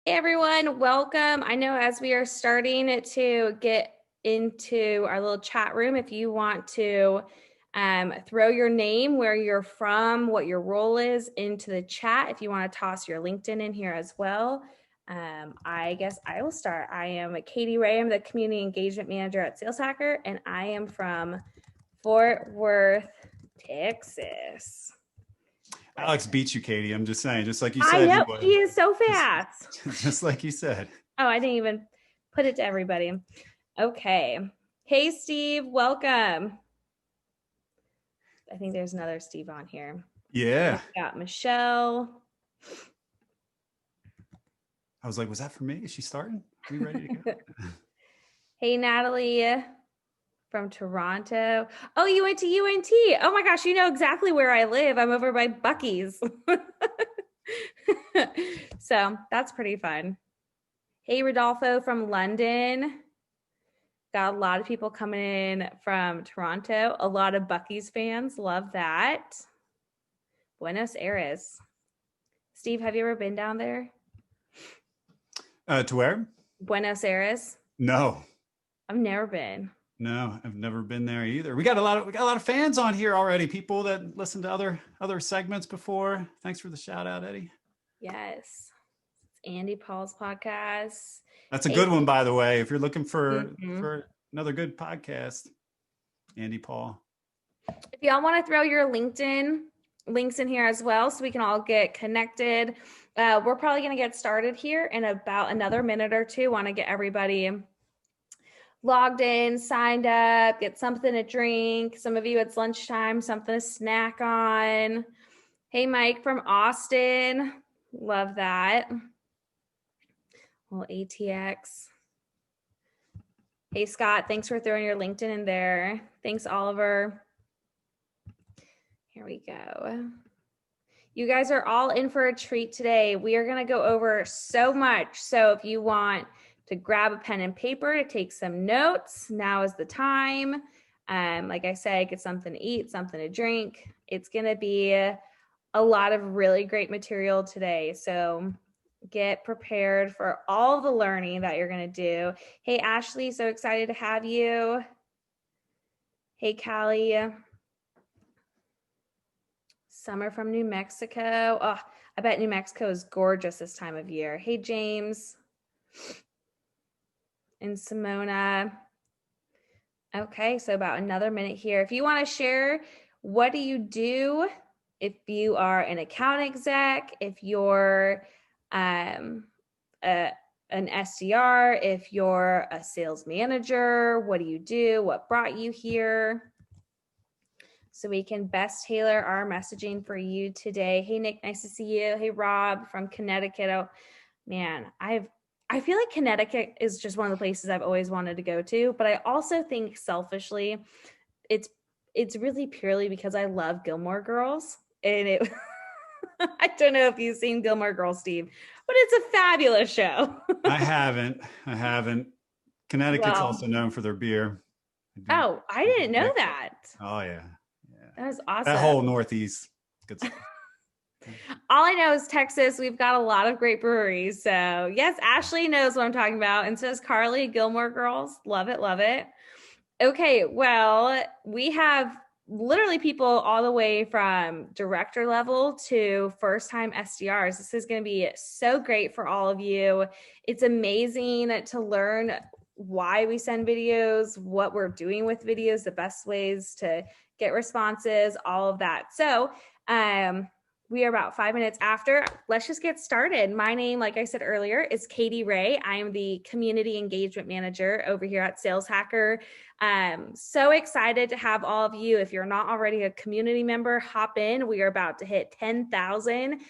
Hey everyone, welcome. I know as we are starting to get into our little chat room, if you want to throw your name, where you're from, what your role is into the chat, if you want to toss your LinkedIn in here as well. I guess I will start. I am Katie Ray. I'm the Community Engagement Manager at Sales Hacker, and I am from Fort Worth, Texas. Alex beats you, Katie. I'm just saying, just like you I said he know, would. he is so fast. Just like you said. Oh, I didn't even put it to everybody. Okay. Hey, Steve, welcome. I think there's another Steve on here. Yeah. We got Michelle. I was like, was that for me? Is she starting? Are we ready to go? Hey, Natalie from Toronto. Oh, you went to UNT. Oh my gosh, you know exactly where I live. I'm over by Buc-ee's. So that's pretty fun. Hey, Rodolfo from London. Got a lot of people coming in from Toronto. A lot of Buc-ee's fans. Love that. Buenos Aires. Steve, have you ever been down there? To where? Buenos Aires? No. I've never been. No, I've never been there either. We got a lot of fans on here already. People that listen to other segments before. Thanks for the shout out, Eddie. Yes. It's Andy Paul's podcast. That's a good one, by the way. If you're looking for another good podcast, Andy Paul. If y'all want to throw your LinkedIn links in here as well so we can all get connected. We're probably going to get started here in about another minute or two. Want to get everybody logged in, signed up, get something to drink. Some of you, it's lunchtime, something to snack on. Hey, Mike from Austin. Love that. Well, ATX. Hey, Scott, thanks for throwing your LinkedIn in there. Thanks, Oliver. Here we go. You guys are all in for a treat today. We are going to go over so much. So if you want to grab a pen and paper to take some notes, now is the time. Like I said, get something to eat, something to drink. It's going to be a lot of really great material today. So get prepared for all the learning that you're going to do. Hey, Ashley, so excited to have you. Hey, Callie. Summer from New Mexico. Oh, I bet New Mexico is gorgeous this time of year. Hey, James. And Simona. Okay, so about another minute here. If you want to share, what do you do if you are an account exec, if you're an SDR, if you're a sales manager, what do you do? What brought you here? So we can best tailor our messaging for you today. Hey, Nick, nice to see you. Hey, Rob from Connecticut. Oh, man, I feel like Connecticut is just one of the places I've always wanted to go to, but I also think selfishly, it's really purely because I love Gilmore Girls, and it. I don't know if you've seen Gilmore Girls, Steve, but it's a fabulous show. I haven't. Connecticut's also known for their beer. Oh, I didn't know that. Oh yeah. That was awesome. That whole Northeast. Good stuff. All I know is Texas, we've got a lot of great breweries. So yes, Ashley knows what I'm talking about. And so does Carly, Gilmore Girls. Love it, love it. Okay, well, we have literally people all the way from director level to first-time SDRs. This is going to be so great for all of you. It's amazing to learn why we send videos, what we're doing with videos, the best ways to get responses, all of that. So we are about 5 minutes after. Let's just get started. My name, like I said earlier, is Katie Ray. I am the Community Engagement Manager over here at Sales Hacker. So excited to have all of you. If you're not already a community member, hop in. We are about to hit 10,000.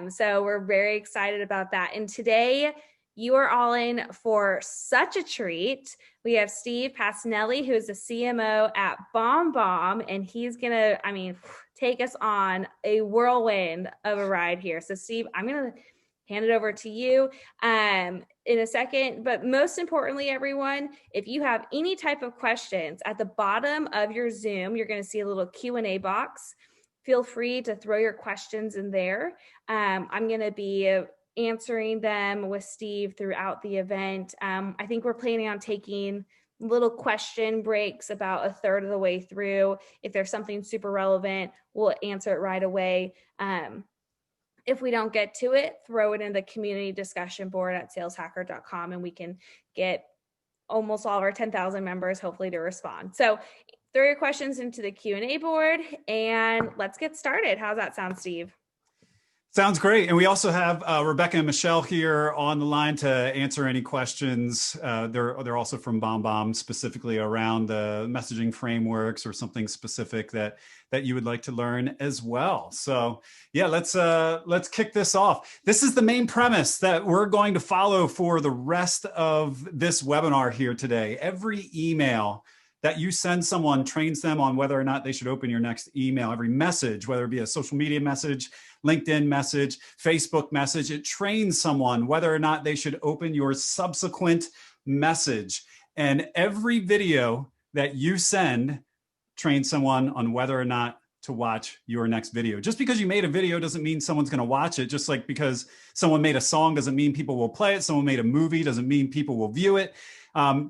So we're very excited about that. And today, you are all in for such a treat. We have Steve Passanelli, who is the CMO at BombBomb, and he's going to, take us on a whirlwind of a ride here. So Steve, I'm going to hand it over to you in a second. But most importantly, everyone, if you have any type of questions, at the bottom of your Zoom, you're going to see a little Q&A box. Feel free to throw your questions in there. I'm going to be answering them with Steve throughout the event. I think we're planning on taking little question breaks about a third of the way through. If there's something super relevant, we'll answer it right away. If we don't get to it, throw it in the community discussion board at saleshacker.com, and we can get almost all of our 10,000 members hopefully to respond. So throw your questions into the Q&A board and let's get started. How's that sound, Steve? Sounds great. And we also have Rebecca and Michelle here on the line to answer any questions. They're also from BombBomb, specifically around the messaging frameworks or something specific that you would like to learn as well. So yeah, let's kick this off. This is the main premise that we're going to follow for the rest of this webinar here today. Every email that you send someone trains them on whether or not they should open your next email. Every message, whether it be a social media message, LinkedIn message, Facebook message, it trains someone whether or not they should open your subsequent message. And every video that you send trains someone on whether or not to watch your next video. Just because you made a video doesn't mean someone's going to watch it. Just like because someone made a song doesn't mean people will play it. Someone made a movie doesn't mean people will view it.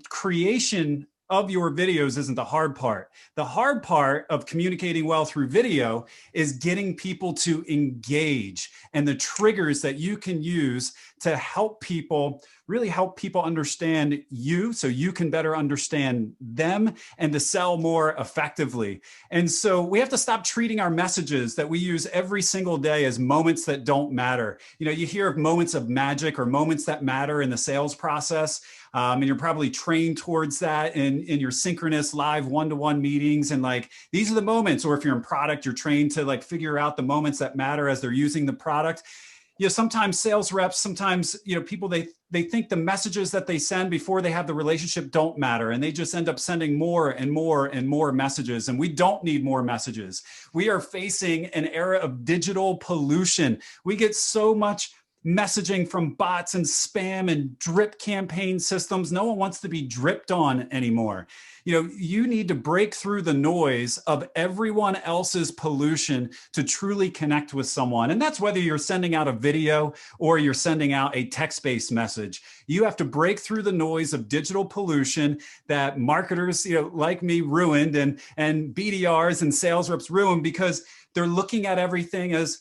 Creation of your videos isn't the hard part. The hard part of communicating well through video is getting people to engage, and the triggers that you can use to help people, really help people understand you so you can better understand them and to sell more effectively. And so we have to stop treating our messages that we use every single day as moments that don't matter. You know, you hear of moments of magic or moments that matter in the sales process. And you're probably trained towards that in your synchronous live one-to-one meetings. And like, these are the moments, or if you're in product, you're trained to like figure out the moments that matter as they're using the product. You know, sometimes sales reps, sometimes, you know, people, they think the messages that they send before they have the relationship don't matter. And they just end up sending more and more and more messages. And we don't need more messages. We are facing an era of digital pollution. We get so much messaging from bots and spam and drip campaign systems. No one wants to be dripped on anymore. You know, you need to break through the noise of everyone else's pollution to truly connect with someone. And that's whether you're sending out a video or you're sending out a text-based message. You have to break through the noise of digital pollution that marketers, you know, like me ruined, and BDRs and sales reps ruined, because they're looking at everything as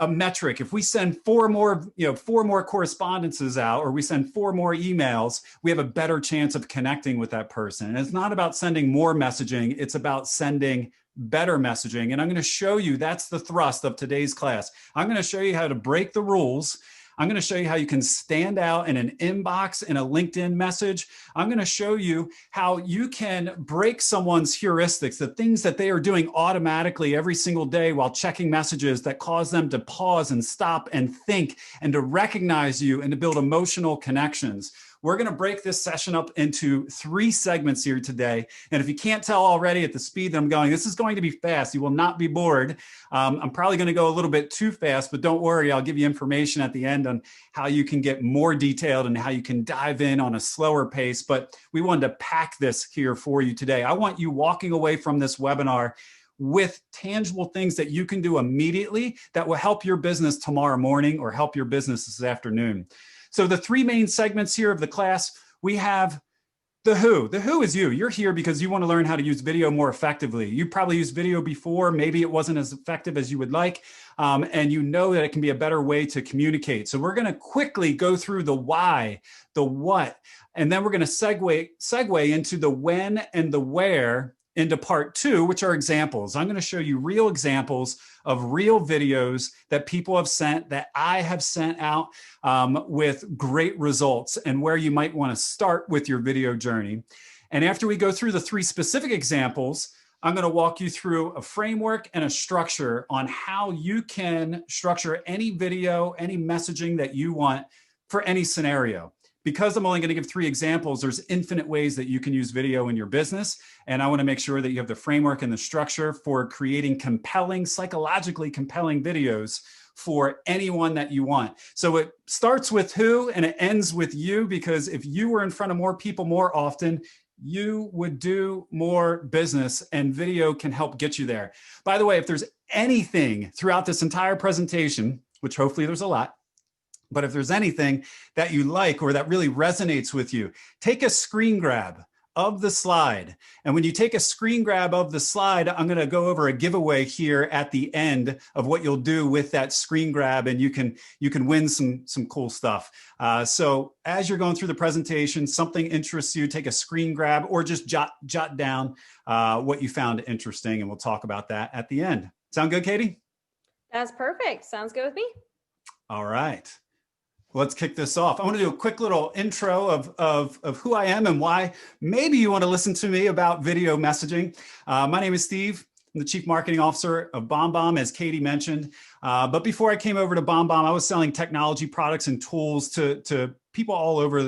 a metric. If we send four more correspondences out, or we send 4 more emails, we have a better chance of connecting with that person. And it's not about sending more messaging, it's about sending better messaging. And I'm going to show you, that's the thrust of today's class. I'm going to show you how to break the rules. I'm going to show you how you can stand out in an inbox in a LinkedIn message. I'm going to show you how you can break someone's heuristics, the things that they are doing automatically every single day while checking messages that cause them to pause and stop and think and to recognize you and to build emotional connections. We're going to break this session up into 3 segments here today. And if you can't tell already at the speed that I'm going, this is going to be fast. You will not be bored. I'm probably going to go a little bit too fast, but don't worry. I'll give you information at the end on how you can get more detailed and how you can dive in on a slower pace. But we wanted to pack this here for you today. I want you walking away from this webinar with tangible things that you can do immediately that will help your business tomorrow morning or help your business this afternoon. So the 3 main segments here of the class, we have the who. The who is you. You're here because you want to learn how to use video more effectively. You probably used video before. Maybe it wasn't as effective as you would like. And you know that it can be a better way to communicate. So we're going to quickly go through the why, the what, and then we're going to segue into the when and the where into part 2, which are examples. I'm going to show you real examples of real videos that people have sent, that I have sent out with great results, and where you might want to start with your video journey. And after we go through the 3 specific examples, I'm going to walk you through a framework and a structure on how you can structure any video, any messaging that you want for any scenario. Because I'm only going to give 3 examples, there's infinite ways that you can use video in your business. And I want to make sure that you have the framework and the structure for creating compelling, psychologically compelling videos for anyone that you want. So it starts with who and it ends with you, because if you were in front of more people more often, you would do more business, and video can help get you there. By the way, if there's anything throughout this entire presentation, which hopefully there's a lot, But if there's anything that you like or that really resonates with you, take a screen grab of the slide. And when you take a screen grab of the slide, I'm going to go over a giveaway here at the end of what you'll do with that screen grab, and you can win some cool stuff. So as you're going through the presentation, something interests you, take a screen grab or just jot down what you found interesting, and we'll talk about that at the end. Sound good, Katie? That's perfect. Sounds good with me. All right. Let's kick this off. I want to do a quick little intro of who I am and why maybe you want to listen to me about video messaging. My name is Steve. I'm the Chief Marketing Officer of BombBomb, as Katie mentioned. But before I came over to BombBomb, I was selling technology products and tools to people all over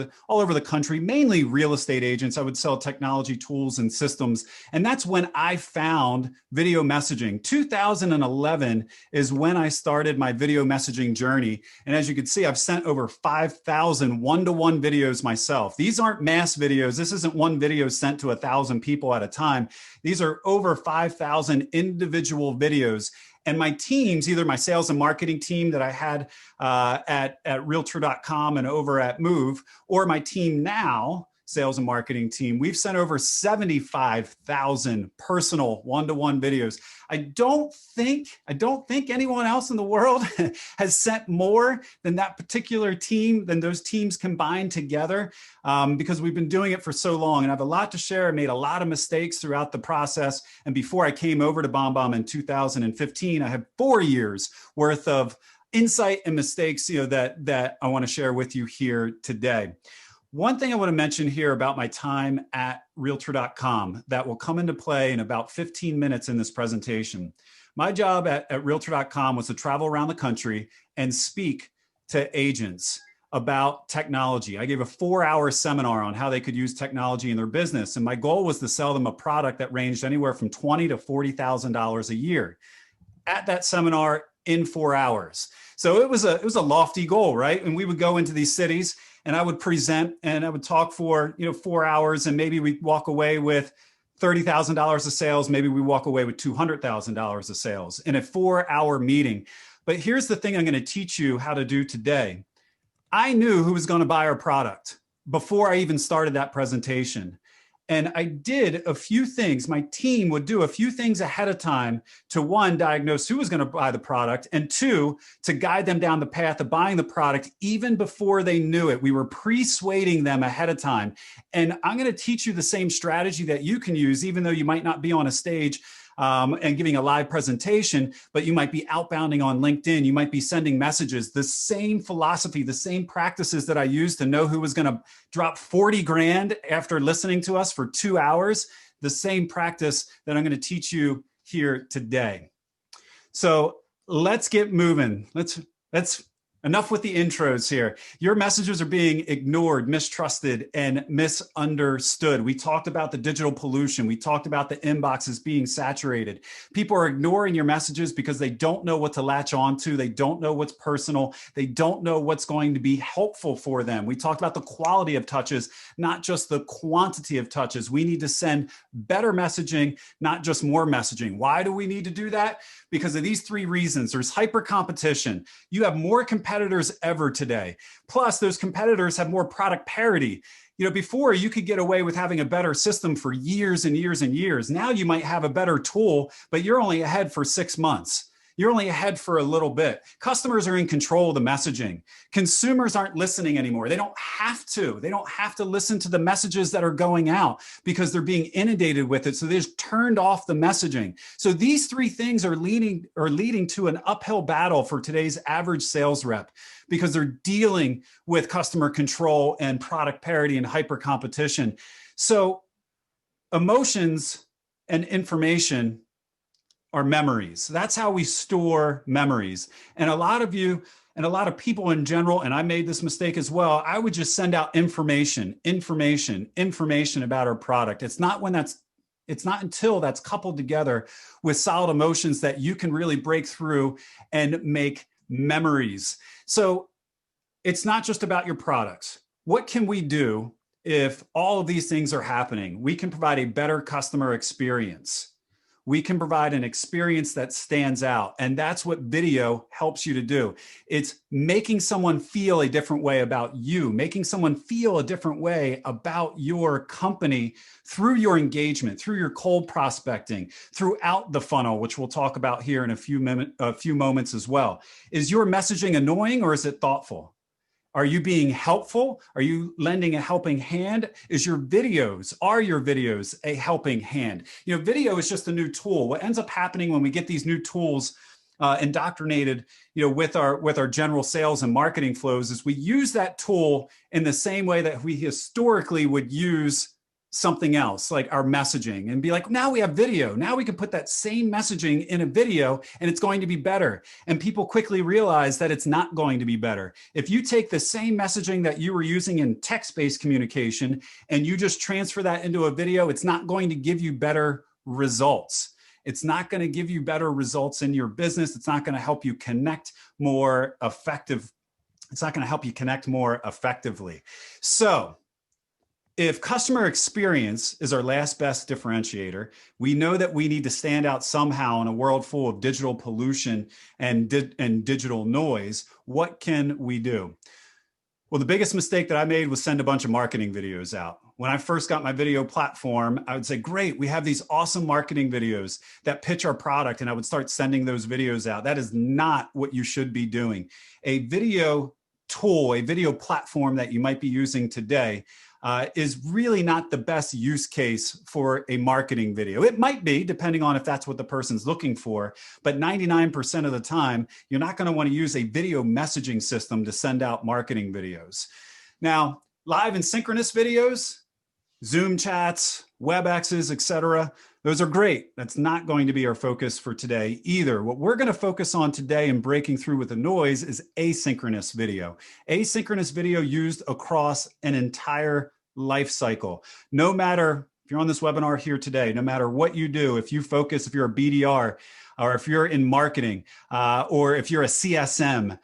the country, mainly real estate agents. I would sell technology tools and systems. And that's when I found video messaging. 2011 is when I started my video messaging journey. And as you can see, I've sent over 5,000 one-to-one videos myself. These aren't mass videos. This isn't one video sent to 1,000 people at a time. These are over 5,000 individual videos. And my teams, either my sales and marketing team that I had at Realtor.com and over at Move, or my team now, sales and marketing team, we've sent over 75,000 personal one-to-one videos. I don't think anyone else in the world has sent more than that particular team, than those teams combined together, because we've been doing it for so long. And I have a lot to share. I made a lot of mistakes throughout the process. And before I came over to BombBomb in 2015, I had 4 years worth of insight and mistakes, that I want to share with you here today. One thing I want to mention here about my time at Realtor.com that will come into play in about 15 minutes in this presentation. My job at Realtor.com was to travel around the country and speak to agents about technology. I gave a 4-hour seminar on how they could use technology in their business. And my goal was to sell them a product that ranged anywhere from $20,000 to $40,000 a year at that seminar in 4 hours. So it was a lofty goal, right? And we would go into these cities and I would present and I would talk for 4 hours, and maybe we'd walk away with $30,000 of sales. Maybe we walk away with $200,000 of sales in a 4-hour meeting. But here's the thing I'm going to teach you how to do today. I knew who was going to buy our product before I even started that presentation. And I did a few things. My team would do a few things ahead of time to, one, diagnose who was going to buy the product, and two, to guide them down the path of buying the product even before they knew it. We were persuading them ahead of time. And I'm going to teach you the same strategy that you can use, even though you might not be on a stage and giving a live presentation, but you might be outbounding on LinkedIn. You might be sending messages. The same philosophy, the same practices that I used to know who was going to drop 40 grand after listening to us for 2 hours, the same practice that I'm going to teach you here today. So let's get moving. Let's enough with the intros here. Your messages are being ignored, mistrusted, and misunderstood. We talked about the digital pollution. We talked about the inboxes being saturated. People are ignoring your messages because they don't know what to latch onto. They don't know what's personal. They don't know what's going to be helpful for them. We talked about the quality of touches, not just the quantity of touches. We need to send better messaging, not just more messaging. Why do we need to do that? Because of these 3 reasons. There's hyper competition. You have more competitors ever today. Plus, those competitors have more product parity. Before you could get away with having a better system for years and years and years. Now you might have a better tool, but you're only ahead for 6 months. You're only ahead for a little bit. Customers are in control of the messaging. Consumers aren't listening anymore. They don't have to. They don't have to listen to the messages that are going out because they're being inundated with it. So they just turned off the messaging. So these 3 things are leading to an uphill battle for today's average sales rep because they're dealing with customer control and product parity and hyper competition. So emotions and information are memories. That's how we store memories. And a lot of you and a lot of people in general, and I made this mistake as well, I would just send out information about our product. It's not until that's coupled together with solid emotions that you can really break through and make memories. So it's not just about your products. What can we do if all of these things are happening? We can provide a better customer experience. we can provide an experience that stands out. And that's what video helps you to do. It's making someone feel a different way about you, making someone feel a different way about your company through your engagement, through your cold prospecting, throughout the funnel, which we'll talk about here in a few moments as well. Is your messaging annoying or is it thoughtful? Are you being helpful? Are you lending a helping hand? Are your videos a helping hand? Video is just a new tool. What ends up happening when we get these new tools indoctrinated, with our general sales and marketing flows is we use that tool in the same way that we historically would use something else like our messaging and be like, now we have video. Now we can put that same messaging in a video and it's going to be better. And people quickly realize that it's not going to be better. If you take the same messaging that you were using in text-based communication and you just transfer that into a video, it's not going to give you better results. It's not going to give you better results in your business. It's not going to help you connect more effective. It's not going to help you connect more effectively. So, if customer experience is our last best differentiator, we know that we need to stand out somehow in a world full of digital pollution and digital noise. What can we do? Well, the biggest mistake that I made was send a bunch of marketing videos out. When I first got my video platform, I would say, great, we have these awesome marketing videos that pitch our product, and I would start sending those videos out. That is not what you should be doing. A video tool, a video platform that you might be using today is really not the best use case for a marketing video. It might be, depending on if that's what the person's looking for, but 99% of the time, you're not going to want to use a video messaging system to send out marketing videos. Now, live and synchronous videos, Zoom chats, WebExes, etc., those are great. That's not going to be our focus for today either. What we're going to focus on today in breaking through with the noise is asynchronous video. Asynchronous video used across an entire life cycle. No matter if you're on this webinar here today, no matter what you do, if you focus, if you're a BDR, or if you're in marketing, or if you're a CSM,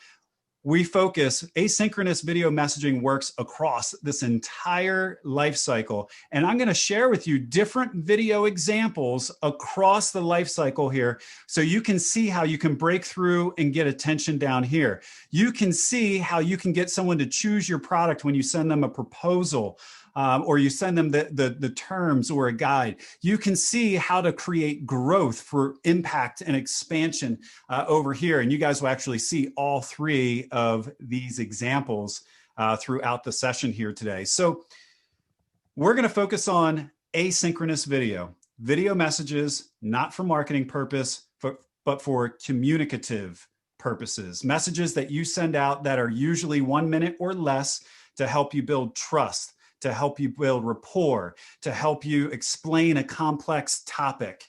we focus, asynchronous video messaging works across this entire life cycle. And I'm going to share with you different video examples across the life cycle here so you can see how you can break through and get attention down here. You can see how you can get someone to choose your product when you send them a proposal. Or you send them the terms or a guide. You can see how to create growth for impact and expansion over here. And you guys will actually see all three of these examples throughout the session here today. So we're going to focus on asynchronous video messages, not for marketing purpose, but for communicative purposes. Messages that you send out that are usually 1 minute or less to help you build trust, to help you build rapport, to help you explain a complex topic.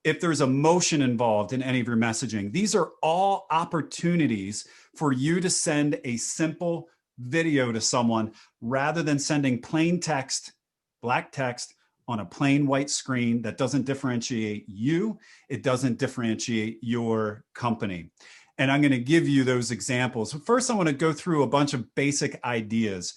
If there's emotion involved in any of your messaging, these are all opportunities for you to send a simple video to someone rather than sending plain text, black text on a plain white screen that doesn't differentiate you. It doesn't differentiate your company. And I'm going to give you those examples. First, I want to go through a bunch of basic ideas.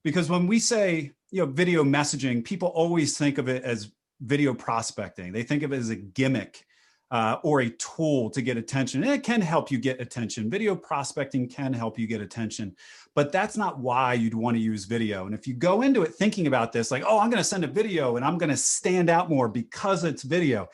Because when we say, video messaging, people always think of it as video prospecting. They think of it as a gimmick or a tool to get attention. And it can help you get attention. Video prospecting can help you get attention, but that's not why you'd want to use video. And if you go into it thinking about this, like, oh, I'm going to send a video and I'm going to stand out more because it's video.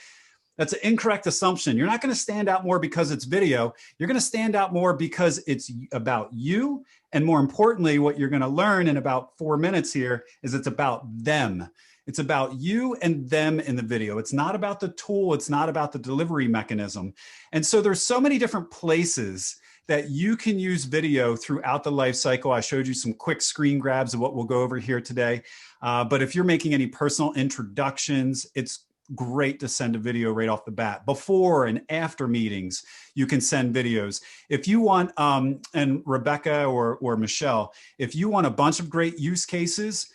That's an incorrect assumption. You're not going to stand out more because it's video. You're going to stand out more because it's about you. And more importantly, what you're going to learn in about 4 minutes here is it's about them. It's about you and them in the video. It's not about the tool. It's not about the delivery mechanism. And so there's so many different places that you can use video throughout the life cycle. I showed you some quick screen grabs of what we'll go over here today. But if you're making any personal introductions, it's great to send a video right off the bat. Before and after meetings, you can send videos. If you want, and Rebecca or Michelle, if you want a bunch of great use cases,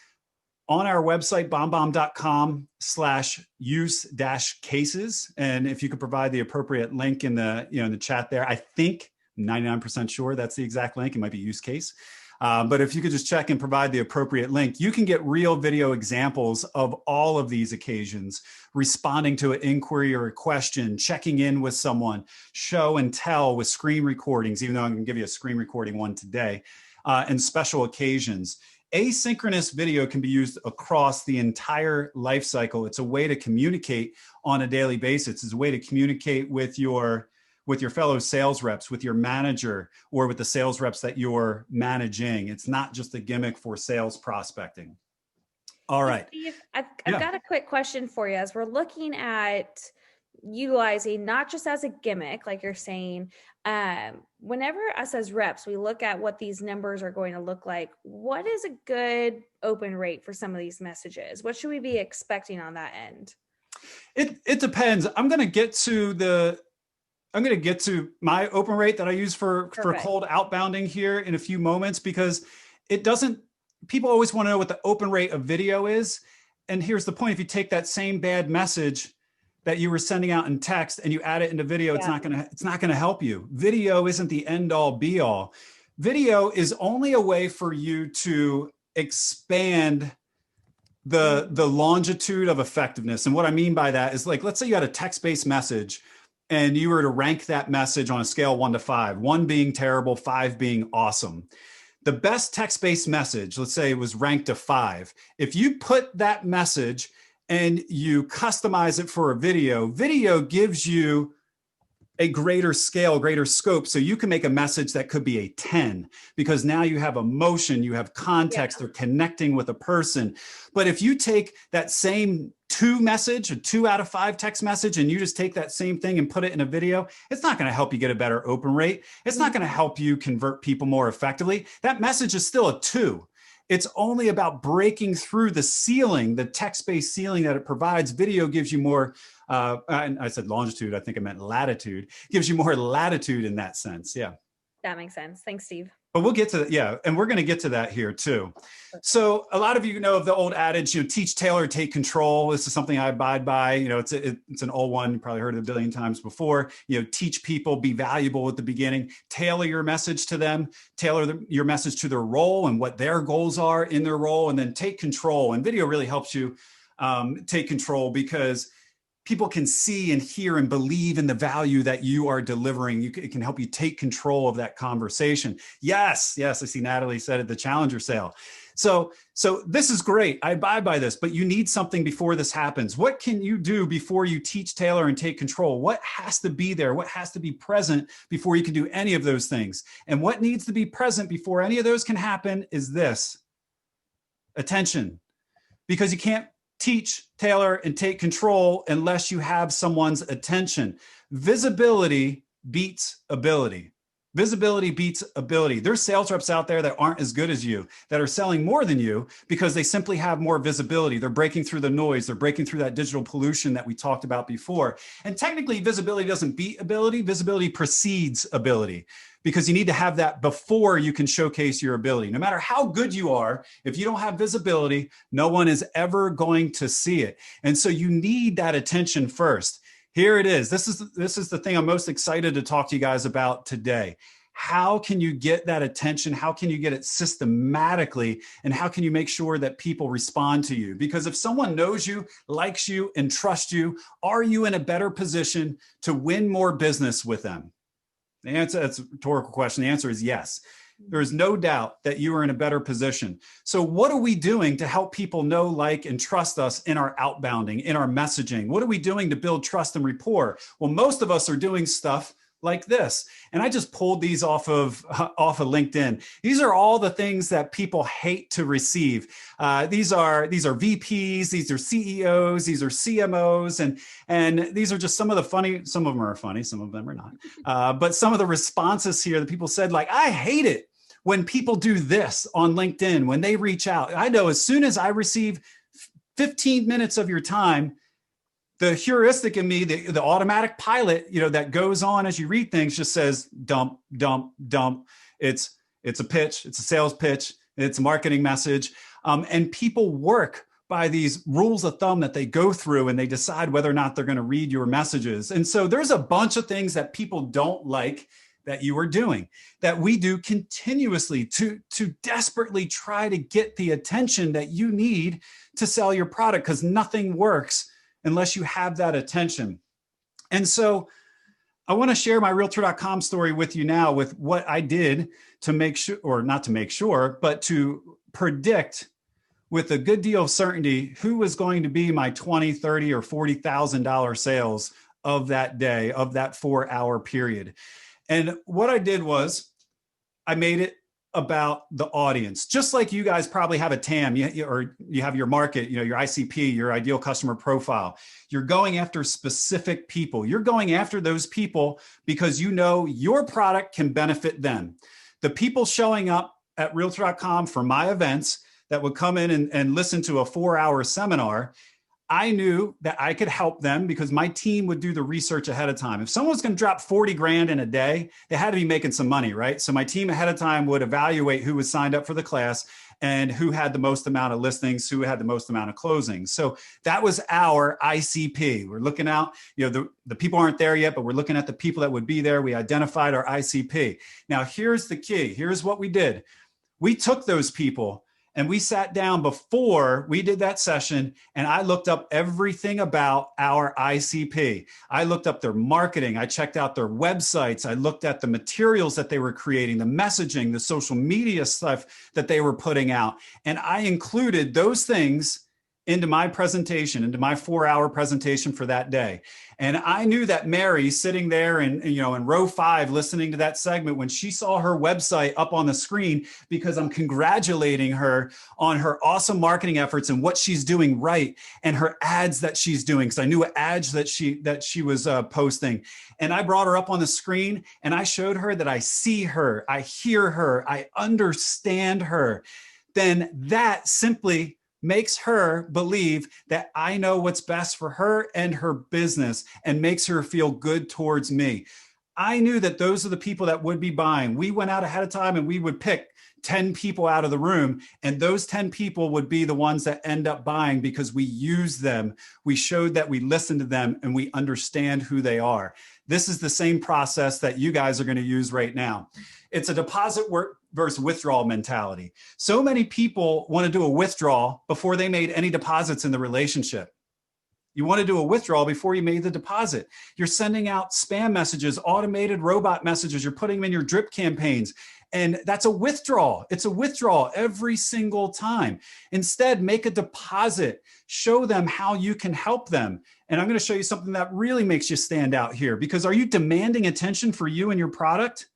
on our website, bombomb.com/use-cases. And if you could provide the appropriate link in the, in the chat there, I think 99% sure that's the exact link. It might be use case. But if you could just check and provide the appropriate link, you can get real video examples of all of these occasions: responding to an inquiry or a question, checking in with someone, show and tell with screen recordings, even though I'm going to give you a screen recording one today, and special occasions. Asynchronous video can be used across the entire life cycle. It's a way to communicate on a daily basis. It's a way to communicate with your fellow sales reps, with your manager, or with the sales reps that you're managing. It's not just a gimmick for sales prospecting. All right. Steve, I've got a quick question for you. As we're looking at utilizing not just as a gimmick, like you're saying, whenever us as reps, we look at what these numbers are going to look like, what is a good open rate for some of these messages? What should we be expecting on that end? It depends. I'm going to get to my open rate that I use for cold outbounding here in a few moments, because people always want to know what the open rate of video is. And here's the point: if you take that same bad message that you were sending out in text and you add it into video, it's not going to help you. Video isn't the end all be all. Video is only a way for you to expand the longitude of effectiveness. And what I mean by that is, like, let's say you had a text-based message and you were to rank that message on a scale 1 to 5, 1 being terrible, 5 being awesome. The best text-based message, let's say it was ranked a 5. If you put that message and you customize it for a video gives you a greater scale, greater scope. So you can make a message that could be a 10, because now you have emotion, you have context, they're connecting with a person. But if you take that same 2 message, a 2 out of 5 text message, and you just take that same thing and put it in a video, it's not going to help you get a better open rate. It's not going to help you convert people more effectively. That message is still a 2. It's only about breaking through the ceiling, the text-based ceiling that it provides. Video gives you more, and I said longitude, I think I meant latitude, gives you more latitude in that sense. Yeah. That makes sense. Thanks, Steve. But we'll get to that. Yeah. And we're going to get to that here too. So a lot of you know of the old adage, teach, tailor, take control. This is something I abide by. It's an old one. You probably heard it a billion times before. Teach people, be valuable at the beginning, tailor your message to them, tailor your message to their role and what their goals are in their role, and then take control. And video really helps you take control, because people can see and hear and believe in the value that you are delivering. It can help you take control of that conversation. Yes, I see Natalie said at the Challenger sale. So this is great. I abide by this, but you need something before this happens. What can you do before you teach, tailor, and take control? What has to be there? What has to be present before you can do any of those things? And what needs to be present before any of those can happen is this: attention. Because you can't teach, tailor, and take control unless you have someone's attention. Visibility beats ability. Visibility beats ability. There's sales reps out there that aren't as good as you, that are selling more than you because they simply have more visibility. They're breaking through the noise. They're breaking through that digital pollution that we talked about before. And technically, visibility doesn't beat ability. Visibility precedes ability, because you need to have that before you can showcase your ability. No matter how good you are, if you don't have visibility, no one is ever going to see it. And so you need that attention first. Here it is. This is the thing I'm most excited to talk to you guys about today. How can you get that attention? How can you get it systematically? And how can you make sure that people respond to you? Because if someone knows you, likes you, and trusts you, are you in a better position to win more business with them? The answer, that's a rhetorical question. The answer is yes. There is no doubt that you are in a better position. So what are we doing to help people know, like, and trust us in our outbounding, in our messaging? What are we doing to build trust and rapport? Well, most of us are doing stuff like this. And I just pulled these off of LinkedIn. These are all the things that people hate to receive. These are VPs, these are CEOs, these are CMOs, and these are just some of the funny, some of them are funny, some of them are not. But some of the responses here that people said, like, I hate it when people do this on LinkedIn, when they reach out. I know as soon as I receive 15 minutes of your time, the heuristic in me, the automatic pilot, that goes on as you read things, just says dump, dump, dump. It's a pitch, it's a sales pitch, it's a marketing message. And people work by these rules of thumb that they go through, and they decide whether or not they're going to read your messages. And so there's a bunch of things that people don't like that you are doing, that we do continuously to desperately try to get the attention that you need to sell your product, because nothing works unless you have that attention. And so I want to share my realtor.com story with you now, with what I did to make sure, or not to make sure, but to predict with a good deal of certainty who was going to be my $20, $30, or $40,000 sales of that day, of that 4-hour period. And what I did was I made it about the audience. Just like you guys probably have a TAM, or you have your market, your ICP, your ideal customer profile. You're going after specific people. You're going after those people because you know your product can benefit them. The people showing up at realtor.com for my events that would come in and listen to a 4-hour seminar, I knew that I could help them because my team would do the research ahead of time. If someone was going to drop 40 grand in a day, they had to be making some money, right? So my team ahead of time would evaluate who was signed up for the class and who had the most amount of listings, who had the most amount of closings. So that was our ICP. We're looking out, the people aren't there yet, but we're looking at the people that would be there. We identified our ICP. Now, here's the key. Here's what we did. We took those people and we sat down before we did that session, and I looked up everything about our ICP. I looked up their marketing. I checked out their websites. I looked at the materials that they were creating, the messaging, the social media stuff that they were putting out. And I included those things into my presentation, into my 4-hour presentation for that day. And I knew that Mary, sitting there in row 5, listening to that segment, when she saw her website up on the screen, because I'm congratulating her on her awesome marketing efforts and what she's doing right, and her ads that she's doing, because I knew ads that she was posting. And I brought her up on the screen and I showed her that I see her, I hear her, I understand her. Then that simply makes her believe that I know what's best for her and her business, and makes her feel good towards me. I knew that those are the people that would be buying. We went out ahead of time and we would pick 10 people out of the room, and those 10 people would be the ones that end up buying because we used them. We showed that we listened to them and we understand who they are. This is the same process that you guys are going to use right now. It's a deposit versus withdrawal mentality. So many people want to do a withdrawal before they made any deposits in the relationship. You want to do a withdrawal before you made the deposit. You're sending out spam messages, automated robot messages. You're putting them in your drip campaigns. And that's a withdrawal. It's a withdrawal every single time. Instead, make a deposit. Show them how you can help them. And I'm going to show you something that really makes you stand out here. Because are you demanding attention for you and your product?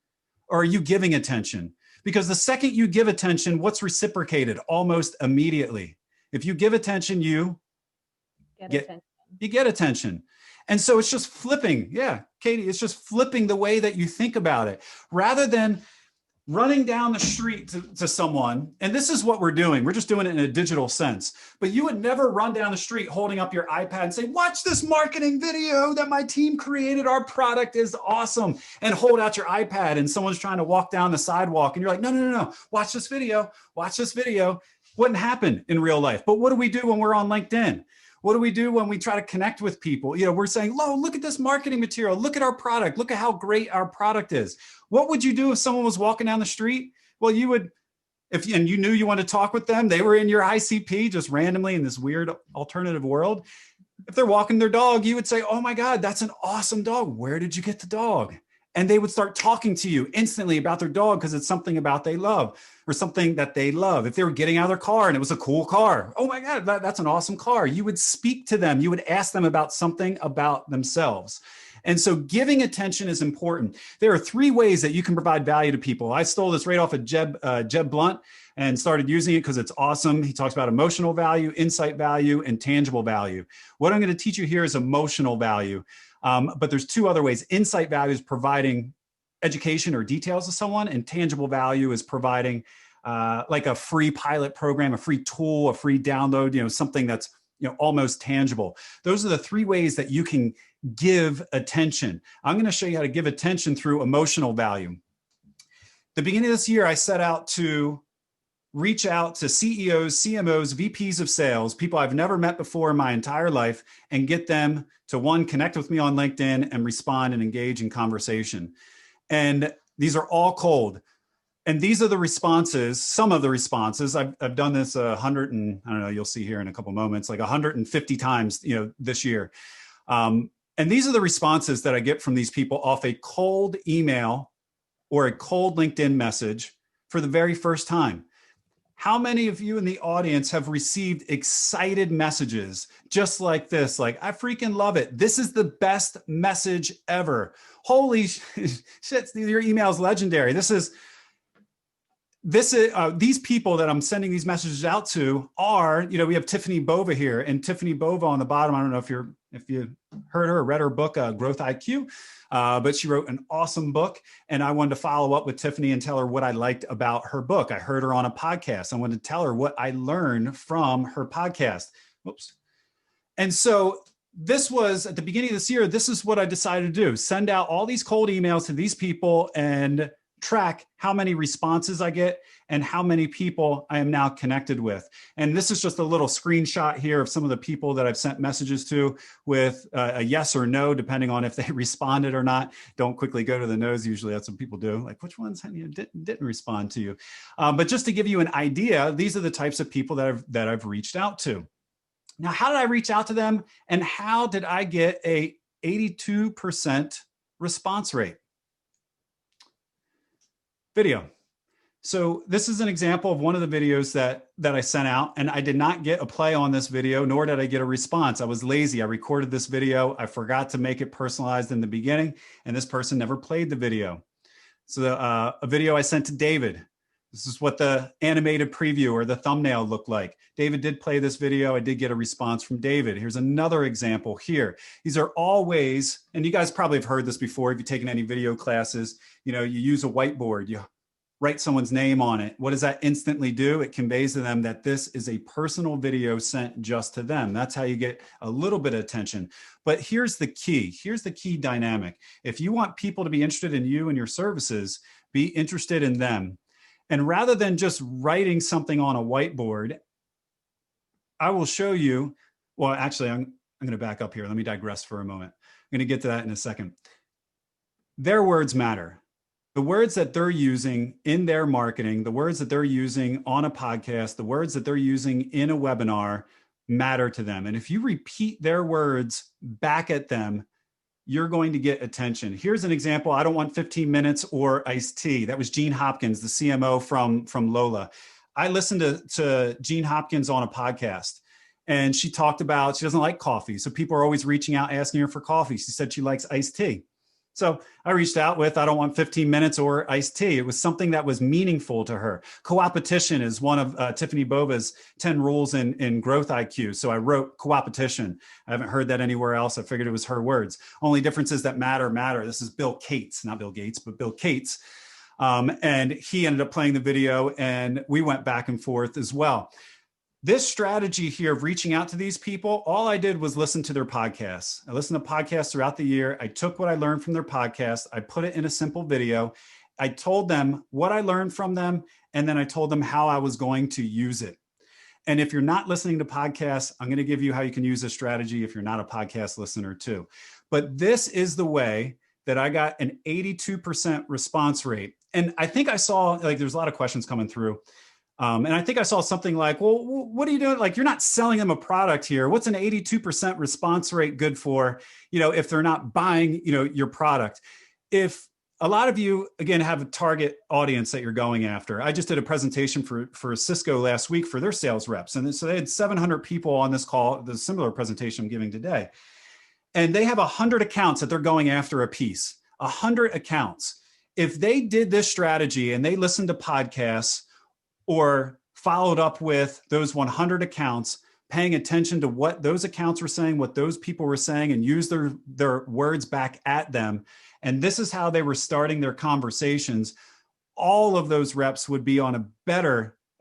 Or are you giving attention? Because the second you give attention, what's reciprocated almost immediately? If you give attention, you get attention. And so it's just flipping. Yeah, Katie, it's just flipping the way that you think about it. Rather than running down the street to someone, and this is what we're doing. We're just doing it in a digital sense. But you would never run down the street holding up your iPad and say, watch this marketing video that my team created. Our product is awesome. And hold out your iPad and someone's trying to walk down the sidewalk and you're like, no. Watch this video. Watch this video. Wouldn't happen in real life. But what do we do when we're on LinkedIn? What do we do when we try to connect with people? We're saying, look at this marketing material. Look at our product. Look at how great our product is. What would you do if someone was walking down the street? Well, you would, and you knew you wanted to talk with them, they were in your ICP just randomly in this weird alternative world. If they're walking their dog, you would say, oh my God, that's an awesome dog. Where did you get the dog? And they would start talking to you instantly about their dog because it's something about they love or something that they love. If they were getting out of their car and it was a cool car, oh my God, that's an awesome car. You would speak to them. You would ask them about something about themselves. And so giving attention is important. There are 3 ways that you can provide value to people. I stole this right off of Jeb Blunt and started using it because it's awesome. He talks about emotional value, insight value, and tangible value. What I'm going to teach you here is emotional value. But there's 2 other ways. Insight value is providing education or details to someone, and tangible value is providing like a free pilot program, a free tool, a free download, something that's almost tangible. Those are the 3 ways that you can give attention. I'm going to show you how to give attention through emotional value. The beginning of this year, I set out to reach out to CEOs, CMOs, VPs of sales, people I've never met before in my entire life, and get them to, 1, connect with me on LinkedIn and respond and engage in conversation. And these are all cold. And these are the responses, some of the responses. I've done this 100 and I don't know, you'll see here in a couple moments, like 150 times, this year. And these are the responses that I get from these people off a cold email or a cold LinkedIn message for the very first time. How many of you in the audience have received excited messages just like this? Like, I freaking love it. This is the best message ever. Holy shit, your email is legendary. These people that I'm sending these messages out to are, we have Tiffany Bova here, and Tiffany Bova on the bottom. I don't know if you heard her or read her book, Growth IQ, but she wrote an awesome book. And I wanted to follow up with Tiffany and tell her what I liked about her book. I heard her on a podcast. I wanted to tell her what I learned from her podcast. Whoops. And so this was at the beginning of this year. This is what I decided to do: send out all these cold emails to these people and track how many responses I get and how many people I am now connected with. And this is just a little screenshot here of some of the people that I've sent messages to with a yes or no, depending on if they responded or not. Don't quickly go to the no's. Usually that's what people do. Like, which ones didn't respond to you? But just to give you an idea, these are the types of people that I've reached out to. Now, how did I reach out to them? And how did I get a 82% response rate? Video. So this is an example of one of the videos that I sent out, and I did not get a play on this video, nor did I get a response. I was lazy. I recorded this video. I forgot to make it personalized in the beginning, and this person never played the video. So a video I sent to David. This is what the animated preview or the thumbnail looked like. David did play this video. I did get a response from David. Here's another example here. These are all ways, and you guys probably have heard this before if you've taken any video classes. You use a whiteboard. You write someone's name on it. What does that instantly do? It conveys to them that this is a personal video sent just to them. That's how you get a little bit of attention. But here's the key. Here's the key dynamic. If you want people to be interested in you and your services, be interested in them. And rather than just writing something on a whiteboard, I will show you, well, actually, I'm going to back up here. Let me digress for a moment. I'm going to get to that in a second. Their words matter. The words that they're using in their marketing, the words that they're using on a podcast, the words that they're using in a webinar matter to them. And if you repeat their words back at them, you're going to get attention. Here's an example. I don't want 15 minutes or iced tea. That was Gene Hopkins, the CMO from Lola. I listened to Gene Hopkins on a podcast, and she talked about she doesn't like coffee. So people are always reaching out, asking her for coffee. She said she likes iced tea. So I reached out with, I don't want 15 minutes or iced tea. It was something that was meaningful to her. Co-opetition is one of Tiffany Bova's 10 rules in Growth IQ. So I wrote co-opetition. I haven't heard that anywhere else. I figured it was her words. Only differences that matter. This is Bill Cates, not Bill Gates, but Bill Cates. And he ended up playing the video, and we went back and forth as well. This strategy here of reaching out to these people, all I did was listen to their podcasts. I listened to podcasts throughout the year. I took what I learned from their podcast. I put it in a simple video. I told them what I learned from them, and then I told them how I was going to use it. And if you're not listening to podcasts, I'm going to give you how you can use this strategy if you're not a podcast listener too. But this is the way that I got an 82% response rate. And I think I saw, like, there's a lot of questions coming through. And I think I saw something like, well, what are you doing? Like, you're not selling them a product here. What's an 82% response rate good for, if they're not buying, your product? If a lot of you, again, have a target audience that you're going after. I just did a presentation for Cisco last week for their sales reps. And so they had 700 people on this call, the similar presentation I'm giving today. And they have 100 accounts that they're going after a piece, 100 accounts. If they did this strategy and they listened to podcasts, or followed up with those 100 accounts, paying attention to what those accounts were saying, what those people were saying, and use their words back at them. And this is how they were starting their conversations. All of those reps would be at a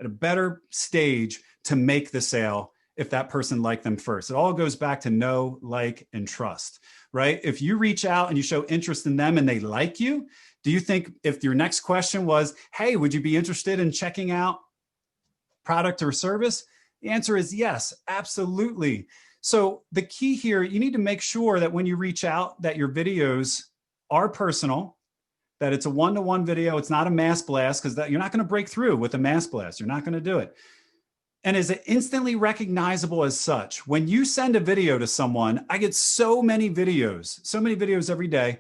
better stage to make the sale if that person liked them first. It all goes back to know, like, and trust, right? If you reach out and you show interest in them and they like you, do you think if your next question was, hey, would you be interested in checking out product or service? The answer is yes, absolutely. So the key here, you need to make sure that when you reach out that your videos are personal, that it's a one-to-one video. It's not a mass blast, because you're not going to break through with a mass blast. You're not going to do it. And is it instantly recognizable as such? When you send a video to someone, I get so many videos every day.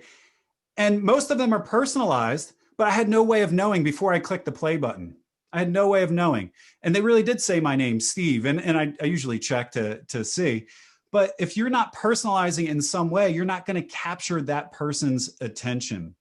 And most of them are personalized, but I had no way of knowing before I clicked the play button. I had no way of knowing. And they really did say my name, Steve. And I usually check to see. But if you're not personalizing in some way, you're not going to capture that person's attention.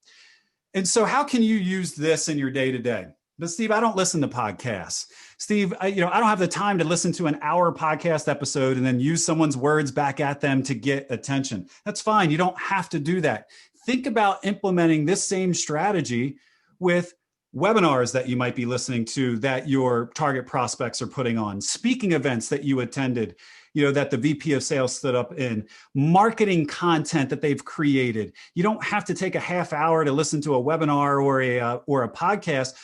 And so how can you use this in your day-to-day? But Steve, I don't listen to podcasts. Steve, I don't have the time to listen to an hour podcast episode and then use someone's words back at them to get attention. That's fine. You don't have to do that. Think about implementing this same strategy with webinars that you might be listening to that your target prospects are putting on, speaking events that you attended, that the VP of sales stood up in, marketing content that they've created. You don't have to take a half hour to listen to a webinar or a podcast.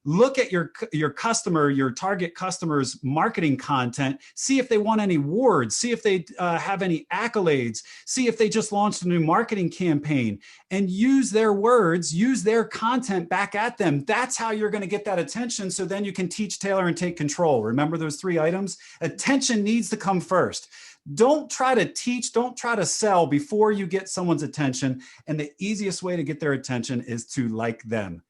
Look at your customer, your target customer's marketing content, see if they want any awards, see if they have any accolades, see if they just launched a new marketing campaign, and use their words, use their content back at them. That's how you're going to get that attention. So then you can teach, tailor, and take control. Remember those 3 items? Attention needs to come first. Don't try to teach, don't try to sell before you get someone's attention. And the easiest way to get their attention is to like them.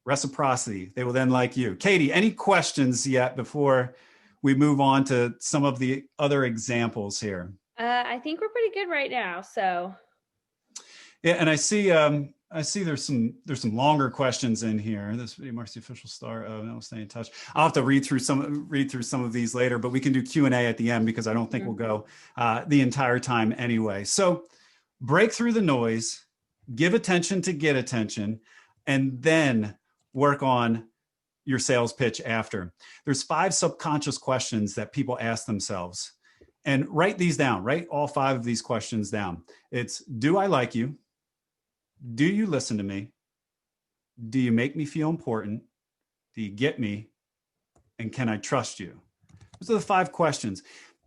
Reciprocity. They will then like you. Katie, any questions yet before we move on to some of the other examples here? I think we're pretty good right now. So yeah, and I see there's some longer questions in here. This video marks the official start of no, stay in touch. I'll have to read through some of these later, but we can do Q&A at the end because I don't think we'll go the entire time anyway. So break through the noise, give attention to get attention, and then work on your sales pitch after. There's 5 subconscious questions that people ask themselves. And write these down, write all 5 of these questions down. It's, do I like you? Do you listen to me? Do you make me feel important? Do you get me? And can I trust you? Those are the 5 questions.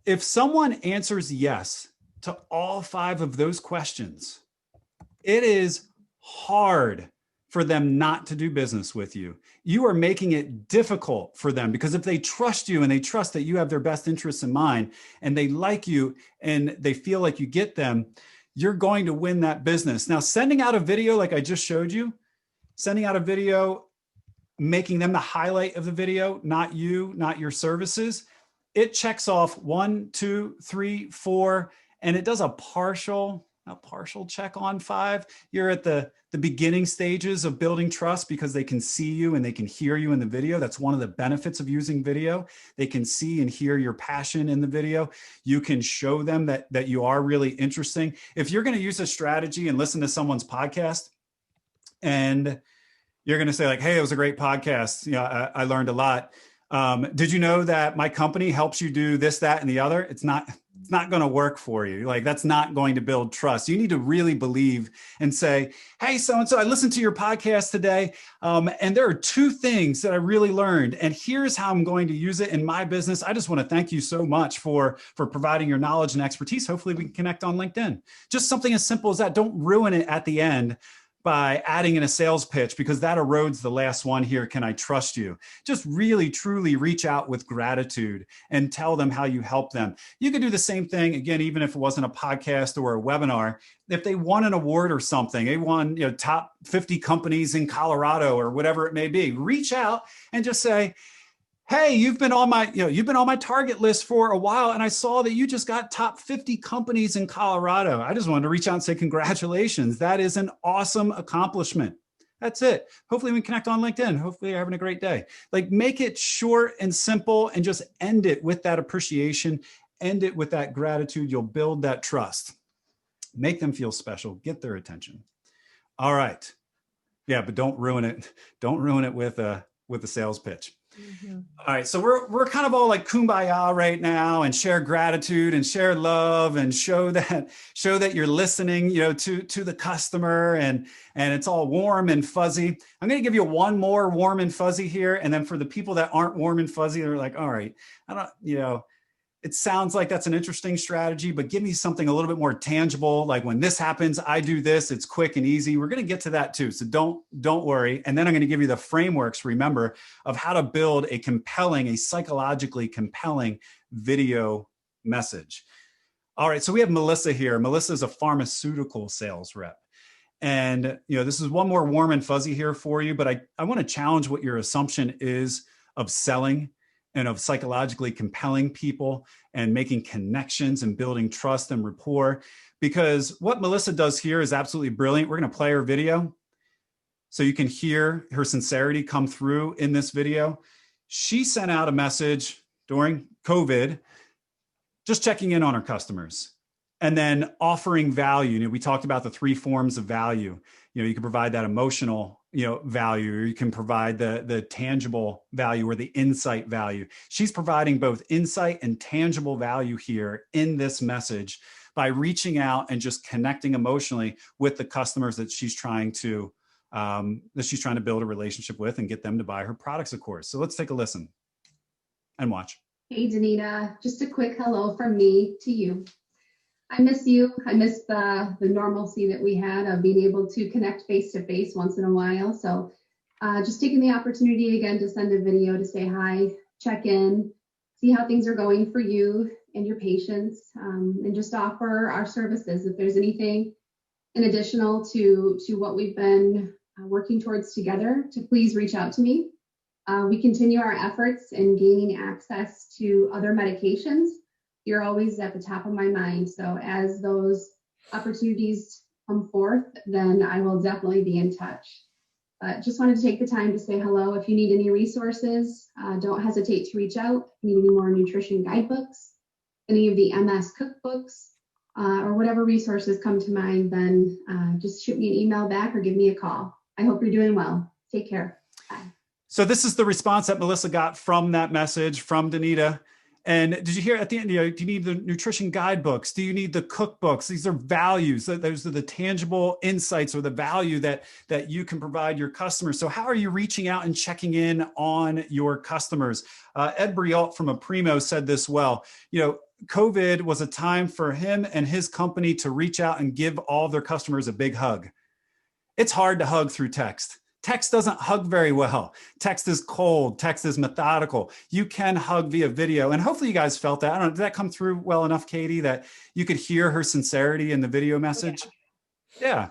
If someone answers yes to all 5 of those questions, it is hard for them not to do business with you. You are making it difficult for them, because if they trust you and they trust that you have their best interests in mind and they like you and they feel like you get them, you're going to win that business. Now, sending out a video like I just showed you, sending out a video, making them the highlight of the video, not you, not your services, it checks off 1, 2, 3, 4, and it does a partial check on 5. You're at the beginning stages of building trust because they can see you and they can hear you in the video. That's one of the benefits of using video. They can see and hear your passion in the video. You can show them that you are really interesting. If you're going to use a strategy and listen to someone's podcast and you're going to say like, hey, it was a great podcast. I learned a lot. Did you know that my company helps you do this, that, and the other? It's not going to work for you. Like, that's not going to build trust. You need to really believe and say, hey, so-and-so, I listened to your podcast today. And there are 2 things that I really learned. And here's how I'm going to use it in my business. I just want to thank you so much for providing your knowledge and expertise. Hopefully we can connect on LinkedIn. Just something as simple as that. Don't ruin it at the end by adding in a sales pitch, because that erodes the last one here. Can I trust you? Just really, truly reach out with gratitude and tell them how you help them. You could do the same thing, again, even if it wasn't a podcast or a webinar. If they won an award or something, they won top 50 companies in Colorado or whatever it may be, reach out and just say, hey, you've been on my target list for a while, and I saw that you just got top 50 companies in Colorado. I just wanted to reach out and say congratulations. That is an awesome accomplishment. That's it. Hopefully we can connect on LinkedIn. Hopefully you're having a great day. Like, make it short and simple and just end it with that appreciation, end it with that gratitude. You'll build that trust. Make them feel special, get their attention. All right. Yeah, but don't ruin it. Don't ruin it with a sales pitch. Mm-hmm. All right. So we're kind of all like kumbaya right now, and share gratitude and share love and show that you're listening, to the customer, and it's all warm and fuzzy. I'm going to give you one more warm and fuzzy here. And then for the people that aren't warm and fuzzy, they're like, all right, I don't, it sounds like that's an interesting strategy, but give me something a little bit more tangible. Like when this happens, I do this, it's quick and easy. We're going to get to that too. So don't worry. And then I'm going to give you the frameworks, remember, of how to build a psychologically compelling video message. All right. So we have Melissa here. Melissa is a pharmaceutical sales rep. And, this is one more warm and fuzzy here for you, but I want to challenge what your assumption is of selling and of psychologically compelling people and making connections and building trust and rapport. Because what Melissa does here is absolutely brilliant. We're going to play her video so you can hear her sincerity come through in this video. She sent out a message during COVID, just checking in on her customers and then offering value. We talked about the 3 forms of value. You can provide that emotional, value, or you can provide the tangible value or the insight value. She's providing both insight and tangible value here in this message by reaching out and just connecting emotionally with the customers that she's trying to build a relationship with and get them to buy her products, of course. So let's take a listen and watch. Hey, Danita, just a quick hello from me to you. I miss you. I miss the normalcy that we had of being able to connect face to face once in a while. So just taking the opportunity again to send a video to say hi, check in, see how things are going for you and your patients, and just offer our services. If there's anything in additional to what we've been working towards together, to please reach out to me. We continue our efforts in gaining access to other medications. You're always at the top of my mind. So as those opportunities come forth, then I will definitely be in touch. But just wanted to take the time to say hello. If you need any resources, don't hesitate to reach out. If you need any more nutrition guidebooks, any of the MS cookbooks, or whatever resources come to mind, then just shoot me an email back or give me a call. I hope you're doing well. Take care. Bye. So this is the response that Melissa got from that message from Danita. And did you hear at the end, do you need the nutrition guidebooks? Do you need the cookbooks? These are values. Those are the tangible insights or the value that you can provide your customers. So how are you reaching out and checking in on your customers? Ed Brialt from Aprimo said this well. COVID was a time for him and his company to reach out and give all their customers a big hug. It's hard to hug through text. Text doesn't hug very well. Text is cold. Text is methodical. You can hug via video. And hopefully you guys felt that. I don't know, did that come through well enough, Katie, that you could hear her sincerity in the video message? Yeah.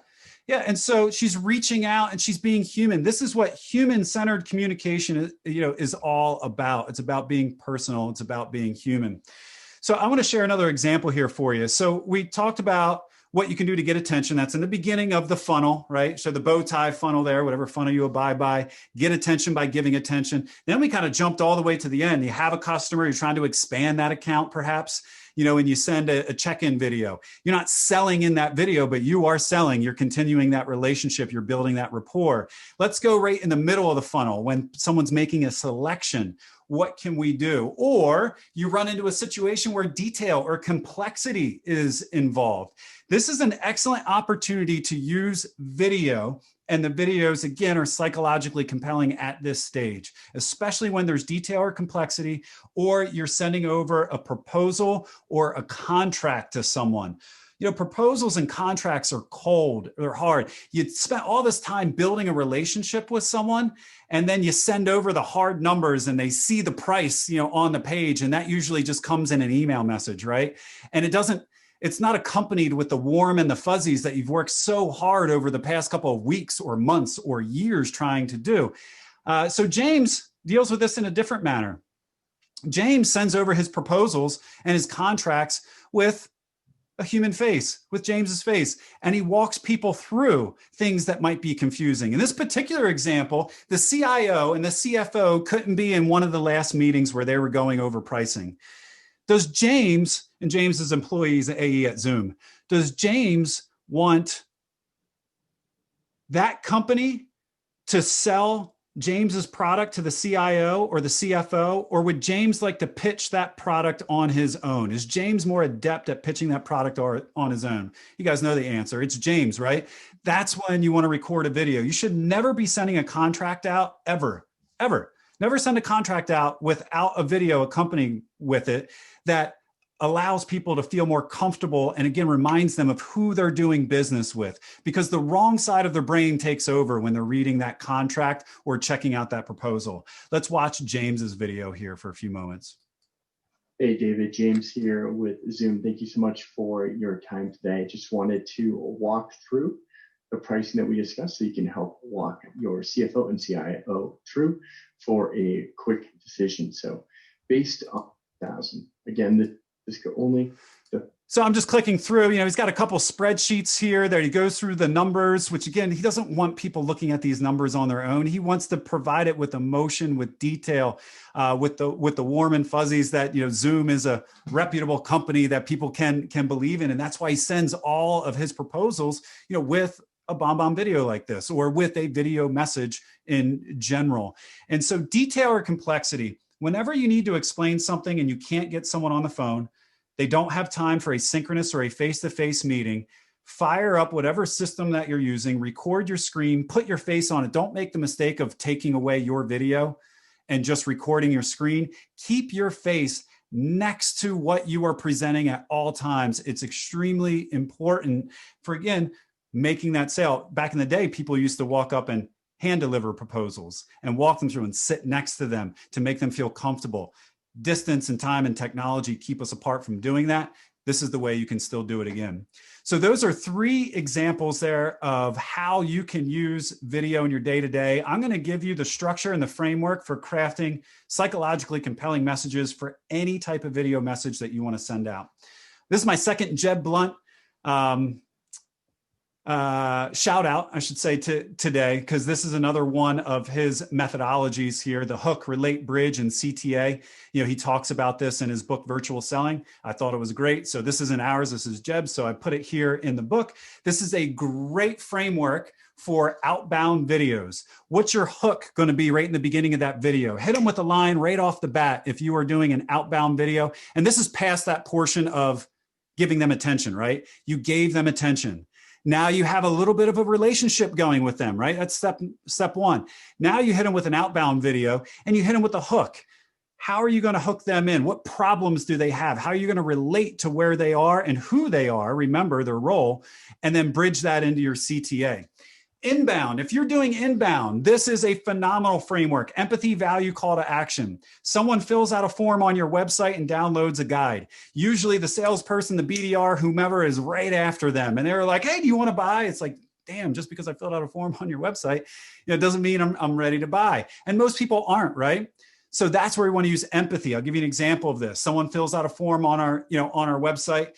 And so she's reaching out and she's being human. This is what human-centered communication is all about. It's about being personal. It's about being human. So I want to share another example here for you. So we talked about what you can do to get attention. That's in the beginning of the funnel, right? So the bow tie funnel there, whatever funnel you abide by, get attention by giving attention. Then we kind of jumped all the way to the end. You have a customer, you're trying to expand that account perhaps, and you send a check-in video. You're not selling in that video, but you are selling. You're continuing that relationship. You're building that rapport. Let's go right in the middle of the funnel when someone's making a selection. What can we do? Or you run into a situation where detail or complexity is involved. This is an excellent opportunity to use video, and the videos, again, are psychologically compelling at this stage, especially when there's detail or complexity, or you're sending over a proposal or a contract to someone. Proposals and contracts are cold, they're hard. You spent all this time building a relationship with someone, and then you send over the hard numbers and they see the price, on the page, and that usually just comes in an email message, right? And it's not accompanied with the warm and the fuzzies that you've worked so hard over the past couple of weeks or months or years trying to do. So James deals with this in a different manner. James sends over his proposals and his contracts with a human face, with James's face, and he walks people through things that might be confusing. In this particular example, the CIO and the CFO couldn't be in one of the last meetings where they were going over pricing. Does James and James's employees at AE at Zoom, does James want that company to sell James's product to the CIO or the CFO, or would James like to pitch that product on his own? Is James more adept at pitching that product on his own? You guys know the answer. It's James, right? That's when you want to record a video. You should never be sending a contract out ever. Never send a contract out without a video accompanying with it that allows people to feel more comfortable and again reminds them of who they're doing business with, because the wrong side of their brain takes over when they're reading that contract or checking out that proposal. Let's watch James's video here for a few moments. Hey David, James here with Zoom. Thank you so much for your time today. Just wanted to walk through the pricing that we discussed so you can help walk your CFO and CIO through for a quick decision. So based on 1,000, again, this could only. So I'm just clicking through, he's got a couple spreadsheets here that he goes through the numbers, which again, he doesn't want people looking at these numbers on their own. He wants to provide it with emotion, with detail, with the warm and fuzzies that, Zoom is a reputable company that people can believe in. And that's why he sends all of his proposals, with a BombBomb video like this, or with a video message in general. And so detail or complexity, whenever you need to explain something and you can't get someone on the phone, they don't have time for a synchronous or a face-to-face meeting, fire up whatever system that you're using, record your screen, put your face on it. Don't make the mistake of taking away your video and just recording your screen. Keep your face next to what you are presenting at all times. It's extremely important for, again, making that sale. Back in the day, people used to walk up and hand deliver proposals and walk them through and sit next to them to make them feel comfortable. Distance and time and technology keep us apart from doing that. This is the way you can still do it again. So those are 3 examples there of how you can use video in your day-to-day. I'm going to give you the structure and the framework for crafting psychologically compelling messages for any type of video message that you want to send out. This is my second Jeb Blunt shout out, I should say, today, because this is another one of his methodologies here, the hook, relate, bridge, and CTA. He talks about this in his book, Virtual Selling. I thought it was great. So this isn't ours, this is Jeb's. So I put it here in the book. This is a great framework for outbound videos. What's your hook going to be right in the beginning of that video? Hit them with a line right off the bat if you are doing an outbound video. And this is past that portion of giving them attention, right? You gave them attention. Now you have a little bit of a relationship going with them, right? That's step 1. Now you hit them with an outbound video and you hit them with a hook. How are you going to hook them in? What problems do they have? How are you going to relate to where they are and who they are? Remember their role, and then bridge that into your CTA. Inbound, if you're doing inbound, this is a phenomenal framework. Empathy, value, call to action. Someone fills out a form on your website and downloads a guide. Usually the salesperson, the BDR, whomever is right after them. And they're like, hey, do you want to buy? It's like, damn, just because I filled out a form on your website, it doesn't mean I'm ready to buy. And most people aren't, right? So that's where we want to use empathy. I'll give you an example of this. Someone fills out a form on our website.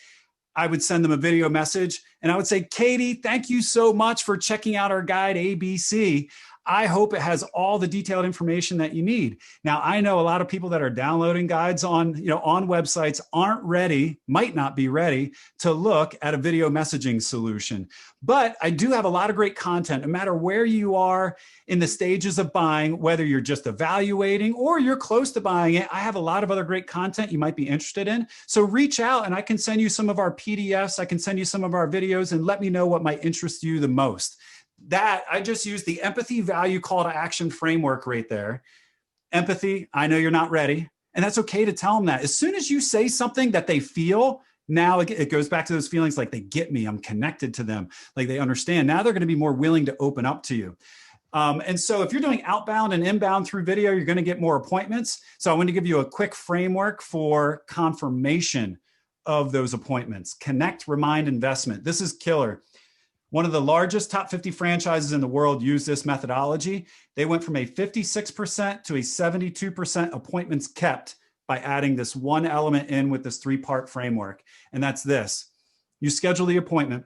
I would send them a video message and I would say, Katie, thank you so much for checking out our guide ABC. I hope it has all the detailed information that you need. Now, I know a lot of people that are downloading guides on websites aren't ready, might not be ready to look at a video messaging solution. But I do have a lot of great content, no matter where you are in the stages of buying, whether you're just evaluating or you're close to buying it. I have a lot of other great content you might be interested in. So reach out and I can send you some of our PDFs. I can send you some of our videos and let me know what might interest you the most. That I just used the empathy, value, call to action framework right there. Empathy, I know you're not ready. And that's okay to tell them that. As soon as you say something that they feel, now it goes back to those feelings like they get me, I'm connected to them, like they understand. Now they're going to be more willing to open up to you. And so if you're doing outbound and inbound through video, you're going to get more appointments. So I want to give you a quick framework for confirmation of those appointments. Connect, remind, investment. This is killer. One of the largest top 50 franchises in the world use this methodology. They went from a 56% to a 72% appointments kept by adding this one element in with this 3-part framework. And that's this. You schedule the appointment.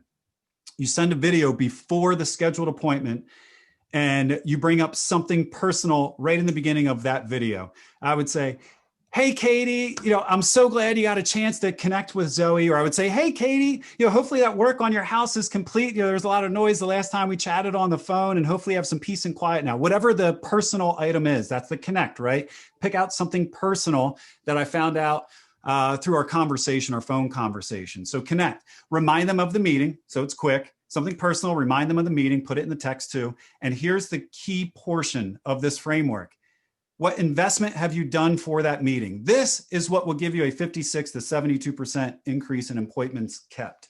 You send a video before the scheduled appointment, and you bring up something personal right in the beginning of that video. I would say, hey, Katie, I'm so glad you got a chance to connect with Zoe. Or I would say, hey, Katie, hopefully that work on your house is complete. There's a lot of noise the last time we chatted on the phone, and hopefully you have some peace and quiet now. Whatever the personal item is, that's the connect, right? Pick out something personal that I found out through our conversation, our phone conversation. So connect, remind them of the meeting. So it's quick, something personal, remind them of the meeting, put it in the text too. And here's the key portion of this framework. What investment have you done for that meeting? This is what will give you a 56 to 72% increase in appointments kept.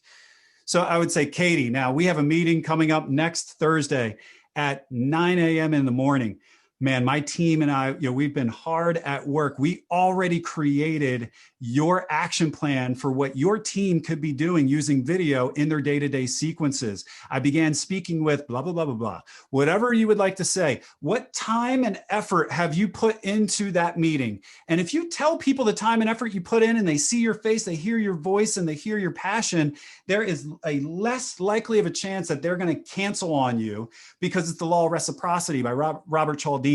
So I would say, Katie, now we have a meeting coming up next Thursday at 9 a.m. in the morning. Man, my team and I, we've been hard at work. We already created your action plan for what your team could be doing using video in their day-to-day sequences. I began speaking with blah, blah, blah, blah, blah. Whatever you would like to say, what time and effort have you put into that meeting? And if you tell people the time and effort you put in and they see your face, they hear your voice and they hear your passion, there is a less likely of a chance that they're going to cancel on you, because it's the law of reciprocity by Robert Cialdini.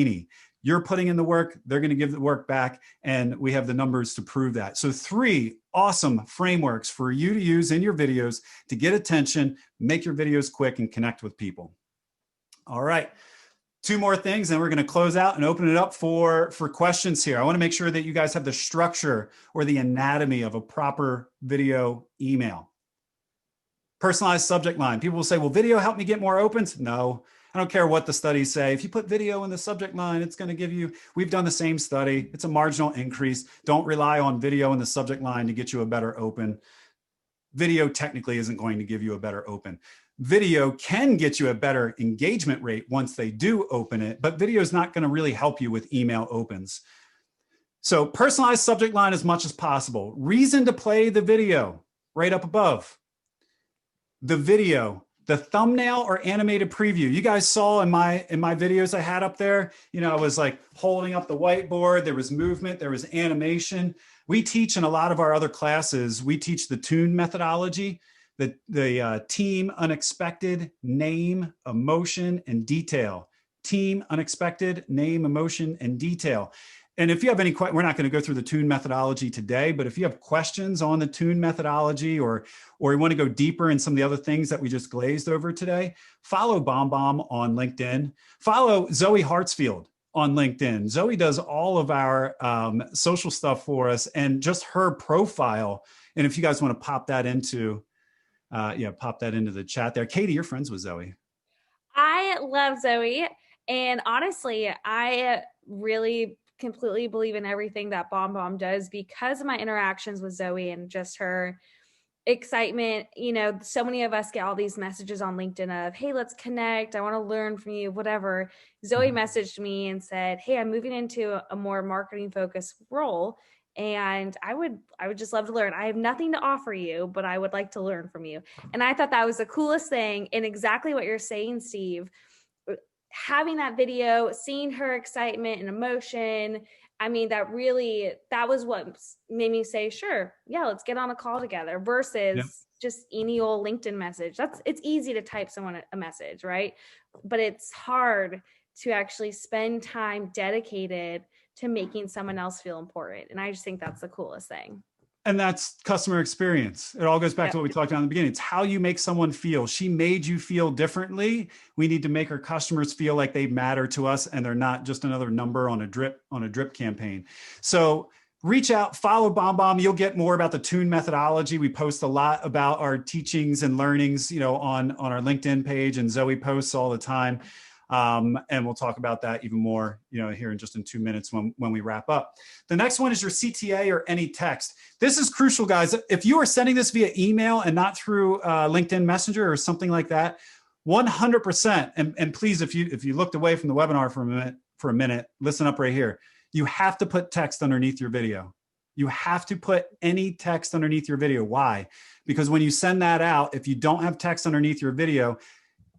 You're putting in the work, they're going to give the work back, and we have the numbers to prove that. So 3 awesome frameworks for you to use in your videos to get attention, make your videos quick, and connect with people. All right, 2 more things, and we're going to close out and open it up for questions here. I want to make sure that you guys have the structure or the anatomy of a proper video email. Personalized subject line. People will say, will video help me get more opens? No. I don't care what the studies say. If you put video in the subject line, it's going to give you, we've done the same study. It's a marginal increase. Don't rely on video in the subject line to get you a better open. Video technically isn't going to give you a better open. Video can get you a better engagement rate once they do open it, but video is not going to really help you with email opens. So personalized subject line as much as possible. Reason to play the video right up above. The video, the thumbnail or animated preview. You guys saw in my videos I had up there, I was like holding up the whiteboard, there was movement, there was animation. We teach in a lot of our other classes, we teach the TUNE methodology, the team, unexpected, name, emotion, and detail. Team, unexpected, name, emotion, and detail. And if you have any questions, we're not going to go through the TUNE methodology today, but if you have questions on the TUNE methodology or you want to go deeper in some of the other things that we just glazed over today, follow BombBomb on LinkedIn. Follow Zoe Hartsfield on LinkedIn. Zoe does all of our social stuff for us, and just her profile. And if you guys want to pop that into the chat there. Katie, you're friends with Zoe. I love Zoe. And honestly, I really completely believe in everything that BombBomb does because of my interactions with Zoe and just her excitement. So many of us get all these messages on LinkedIn of, hey, let's connect. I want to learn from you, whatever. Zoe messaged me and said, hey, I'm moving into a more marketing focused role, and I would just love to learn. I have nothing to offer you, but I would like to learn from you. And I thought that was the coolest thing. And exactly what you're saying, Steve, having that video, seeing her excitement and emotion, that was what made me say, sure, yeah, let's get on a call together versus just any old LinkedIn message. It's easy to type someone a message, right? But it's hard to actually spend time dedicated to making someone else feel important. And I just think that's the coolest thing. And that's customer experience. It all goes back to what we talked about in the beginning. It's how you make someone feel. She made you feel differently. We need to make our customers feel like they matter to us and they're not just another number on a drip campaign. So reach out, follow BombBomb. You'll get more about the TUNE methodology. We post a lot about our teachings and learnings, on our LinkedIn page, and Zoe posts all the time. And we'll talk about that even more, here in 2 minutes when we wrap up. The next one is your CTA or any text. This is crucial, guys. If you are sending this via email and not through LinkedIn Messenger or something like that, 100%. And please, if you looked away from the webinar for a minute, listen up right here. You have to put text underneath your video. You have to put any text underneath your video. Why? Because when you send that out, if you don't have text underneath your video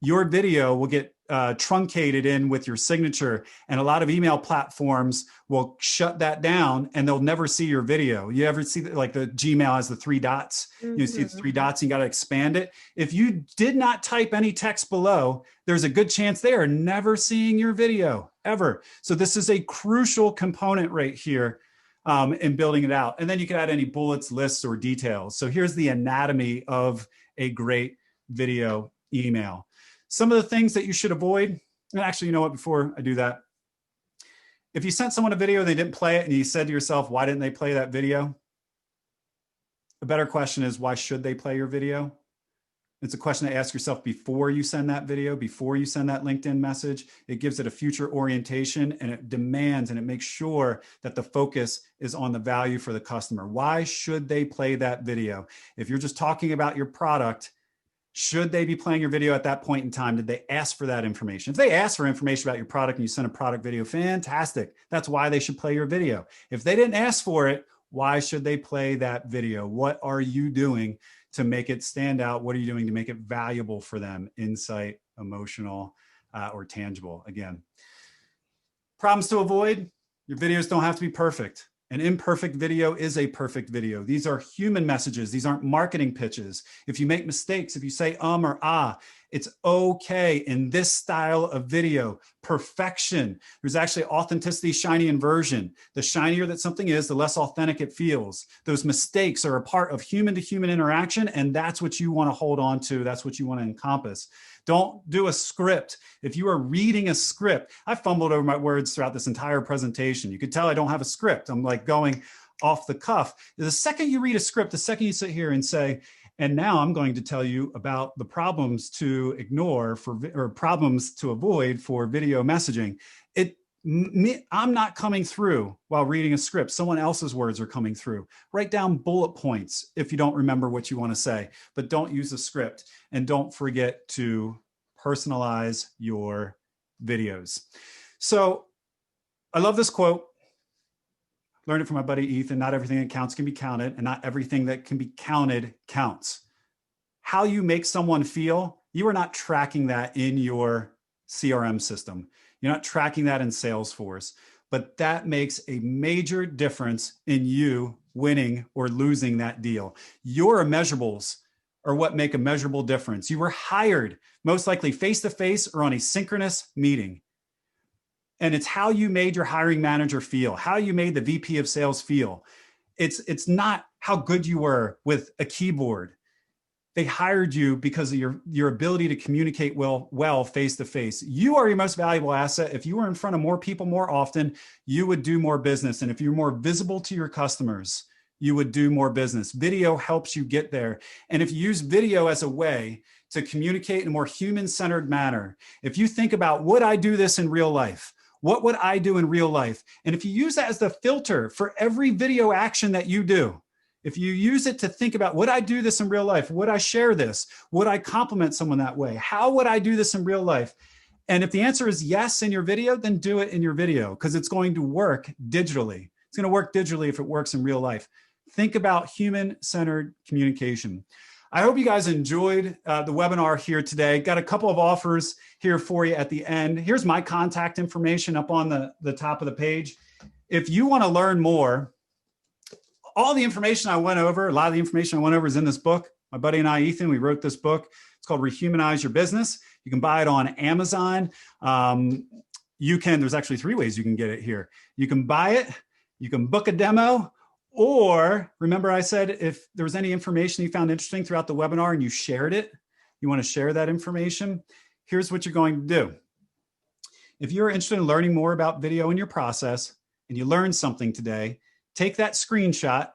will get truncated in with your signature, and a lot of email platforms will shut that down and they'll never see your video. You ever see like the Gmail has the 3 dots? You see the 3 dots, you got to expand it. If you did not type any text below, there's a good chance they are never seeing your video ever. So this is a crucial component right here in building it out. And then you can add any bullets, lists, or details. So here's the anatomy of a great video email. Some of the things that you should avoid, and actually, you know what, before I do that, if you sent someone a video and they didn't play it and you said to yourself, why didn't they play that video? A better question is, why should they play your video? It's a question to ask yourself before you send that video, before you send that LinkedIn message. It gives it a future orientation, and it demands and it makes sure that the focus is on the value for the customer. Why should they play that video? If you're just talking about your product, should they be playing your video at that point in time? Did they ask for that information? If they ask for information about your product and you send a product video, fantastic. That's why they should play your video. If they didn't ask for it, why should they play that video? What are you doing to make it stand out? What are you doing to make it valuable for them? Insight, emotional, or tangible? Again, problems to avoid. Your videos don't have to be perfect. An imperfect video is a perfect video. These are human messages. These aren't marketing pitches. If you make mistakes, if you say or ah, it's okay in this style of video. Perfection. There's actually authenticity, shiny inversion. The shinier that something is, the less authentic it feels. Those mistakes are a part of human to human interaction, and that's what you want to hold on to. That's what you want to encompass. Don't do a script. If you are reading a script, I fumbled over my words throughout this entire presentation. You could tell I don't have a script. I'm like going off the cuff. The second you read a script, the second you sit here and say, and now I'm going to tell you about the problems to ignore or problems to avoid for video messaging. I'm not coming through while reading a script. Someone else's words are coming through. Write down bullet points if you don't remember what you want to say, but don't use a script. And don't forget to personalize your videos. So I love this quote. Learned it from my buddy Ethan. Not everything that counts can be counted, and not everything that can be counted counts. How you make someone feel, you are not tracking that in your CRM system. You're not tracking that in Salesforce, but that makes a major difference in you winning or losing that deal. Your measurables are what make a measurable difference. You were hired most likely face-to-face or on a synchronous meeting. And it's how you made your hiring manager feel, how you made the VP of sales feel. It's not how good you were with a keyboard. They hired you because of your ability to communicate well face-to-face. You are your most valuable asset. If you were in front of more people more often, you would do more business. And if you're more visible to your customers, you would do more business. Video helps you get there. And if you use video as a way to communicate in a more human-centered manner, if you think about, would I do this in real life? What would I do in real life? And if you use that as the filter for every video action that you do, if you use it to think about, would I do this in real life? Would I share this? Would I compliment someone that way? How would I do this in real life? And if the answer is yes in your video, then do it in your video, because it's going to work digitally. It's going to work digitally if it works in real life. Think about human-centered communication. I hope you guys enjoyed the webinar here today. Got a couple of offers here for you at the end. Here's my contact information up on the top of the page. If you want to learn more, all the information I went over, a lot of the information I went over is in this book. My buddy and I, Ethan, we wrote this book. It's called Rehumanize Your Business. You can buy it on Amazon. There's actually 3 ways you can get it here. You can buy it, you can book a demo, or remember I said if there was any information you found interesting throughout the webinar and you shared it, you want to share that information, here's what you're going to do. If you're interested in learning more about video in your process and you learned something today, take that screenshot,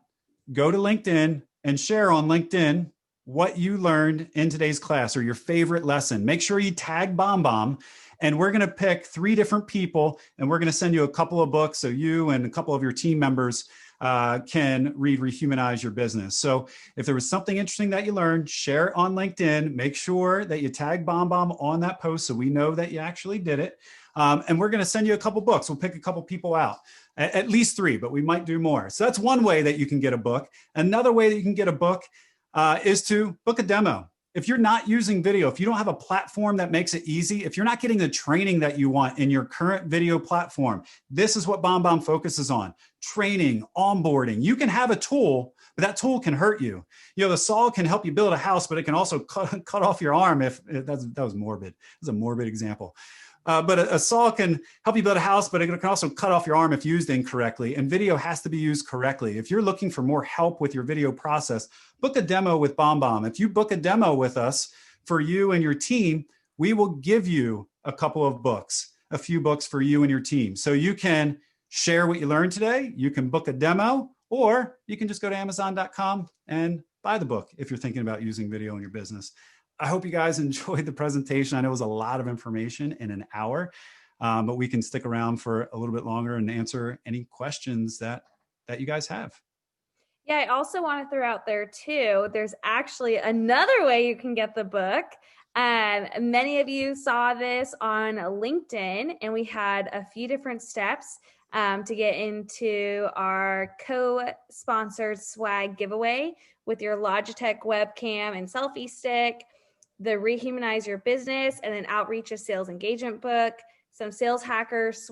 go to LinkedIn and share on LinkedIn what you learned in today's class or your favorite lesson. Make sure you tag BombBomb, and we're going to pick 3 different people and we're going to send you a couple of books so you and a couple of your team members can read Rehumanize Your Business. So if there was something interesting that you learned, share it on LinkedIn. Make sure that you tag BombBomb on that post so we know that you actually did it. And we're going to send you a couple books. We'll pick a couple people out, at least 3, but we might do more. So that's one way that you can get a book. Another way that you can get a book is to book a demo. If you're not using video, if you don't have a platform that makes it easy, if you're not getting the training that you want in your current video platform, this is what BombBomb focuses on: training, onboarding. You can have a tool, but that tool can hurt you. You know, the saw can help you build a house, but it can also cut off your arm if that was morbid. That's a morbid example. But a saw can help you build a house, but it can also cut off your arm if used incorrectly. And video has to be used correctly. If you're looking for more help with your video process, book a demo with BombBomb. If you book a demo with us for you and your team, we will give you a couple of books, a few books for you and your team. So you can share what you learned today. You can book a demo, or you can just go to Amazon.com and buy the book if you're thinking about using video in your business. I hope you guys enjoyed the presentation. I know it was a lot of information in an hour, but we can stick around for a little bit longer and answer any questions that you guys have. Yeah, I also want to throw out there too, there's actually another way you can get the book. Many of you saw this on LinkedIn, and we had a few different steps to get into our co-sponsored swag giveaway with your Logitech webcam and selfie stick, the Rehumanize Your Business and then Outreach a Sales Engagement book, some sales hackers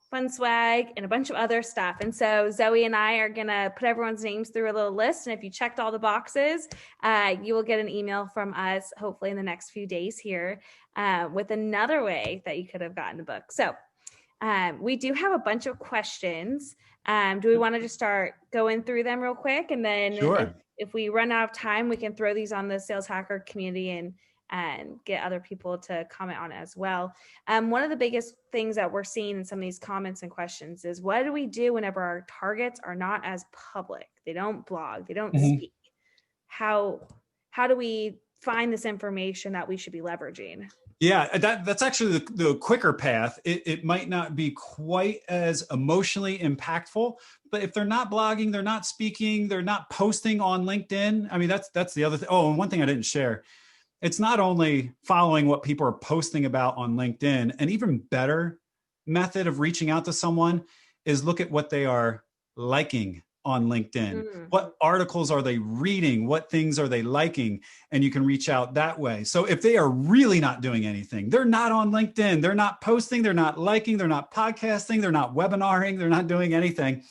fun swag, and a bunch of other stuff. And so Zoe and I are gonna put everyone's names through a little list. And if you checked all the boxes, you will get an email from us, hopefully in the next few days here, with another way that you could have gotten the book. So we do have a bunch of questions. Do we want to just start going through them real quick? And then Sure. if we run out of time, we can throw these on the Sales Hacker community and get other people to comment on it as well. One of the biggest things that we're seeing in some of these comments and questions is, what do we do whenever our targets are not as public? They don't blog, they don't speak. How do we find this information that we should be leveraging? Yeah, that's actually the quicker path. It might not be quite as emotionally impactful, but if they're not blogging, they're not speaking, they're not posting on LinkedIn. I mean, that's the other thing. Oh, and one thing I didn't share. It's not only following what people are posting about on LinkedIn. An even better method of reaching out to someone is look at what they are liking on LinkedIn. What articles are they reading? What things are they liking? And you can reach out that way. So if they are really not doing anything, they're not on LinkedIn, they're not posting, they're not liking, they're not podcasting, they're not webinaring, they're not doing anything,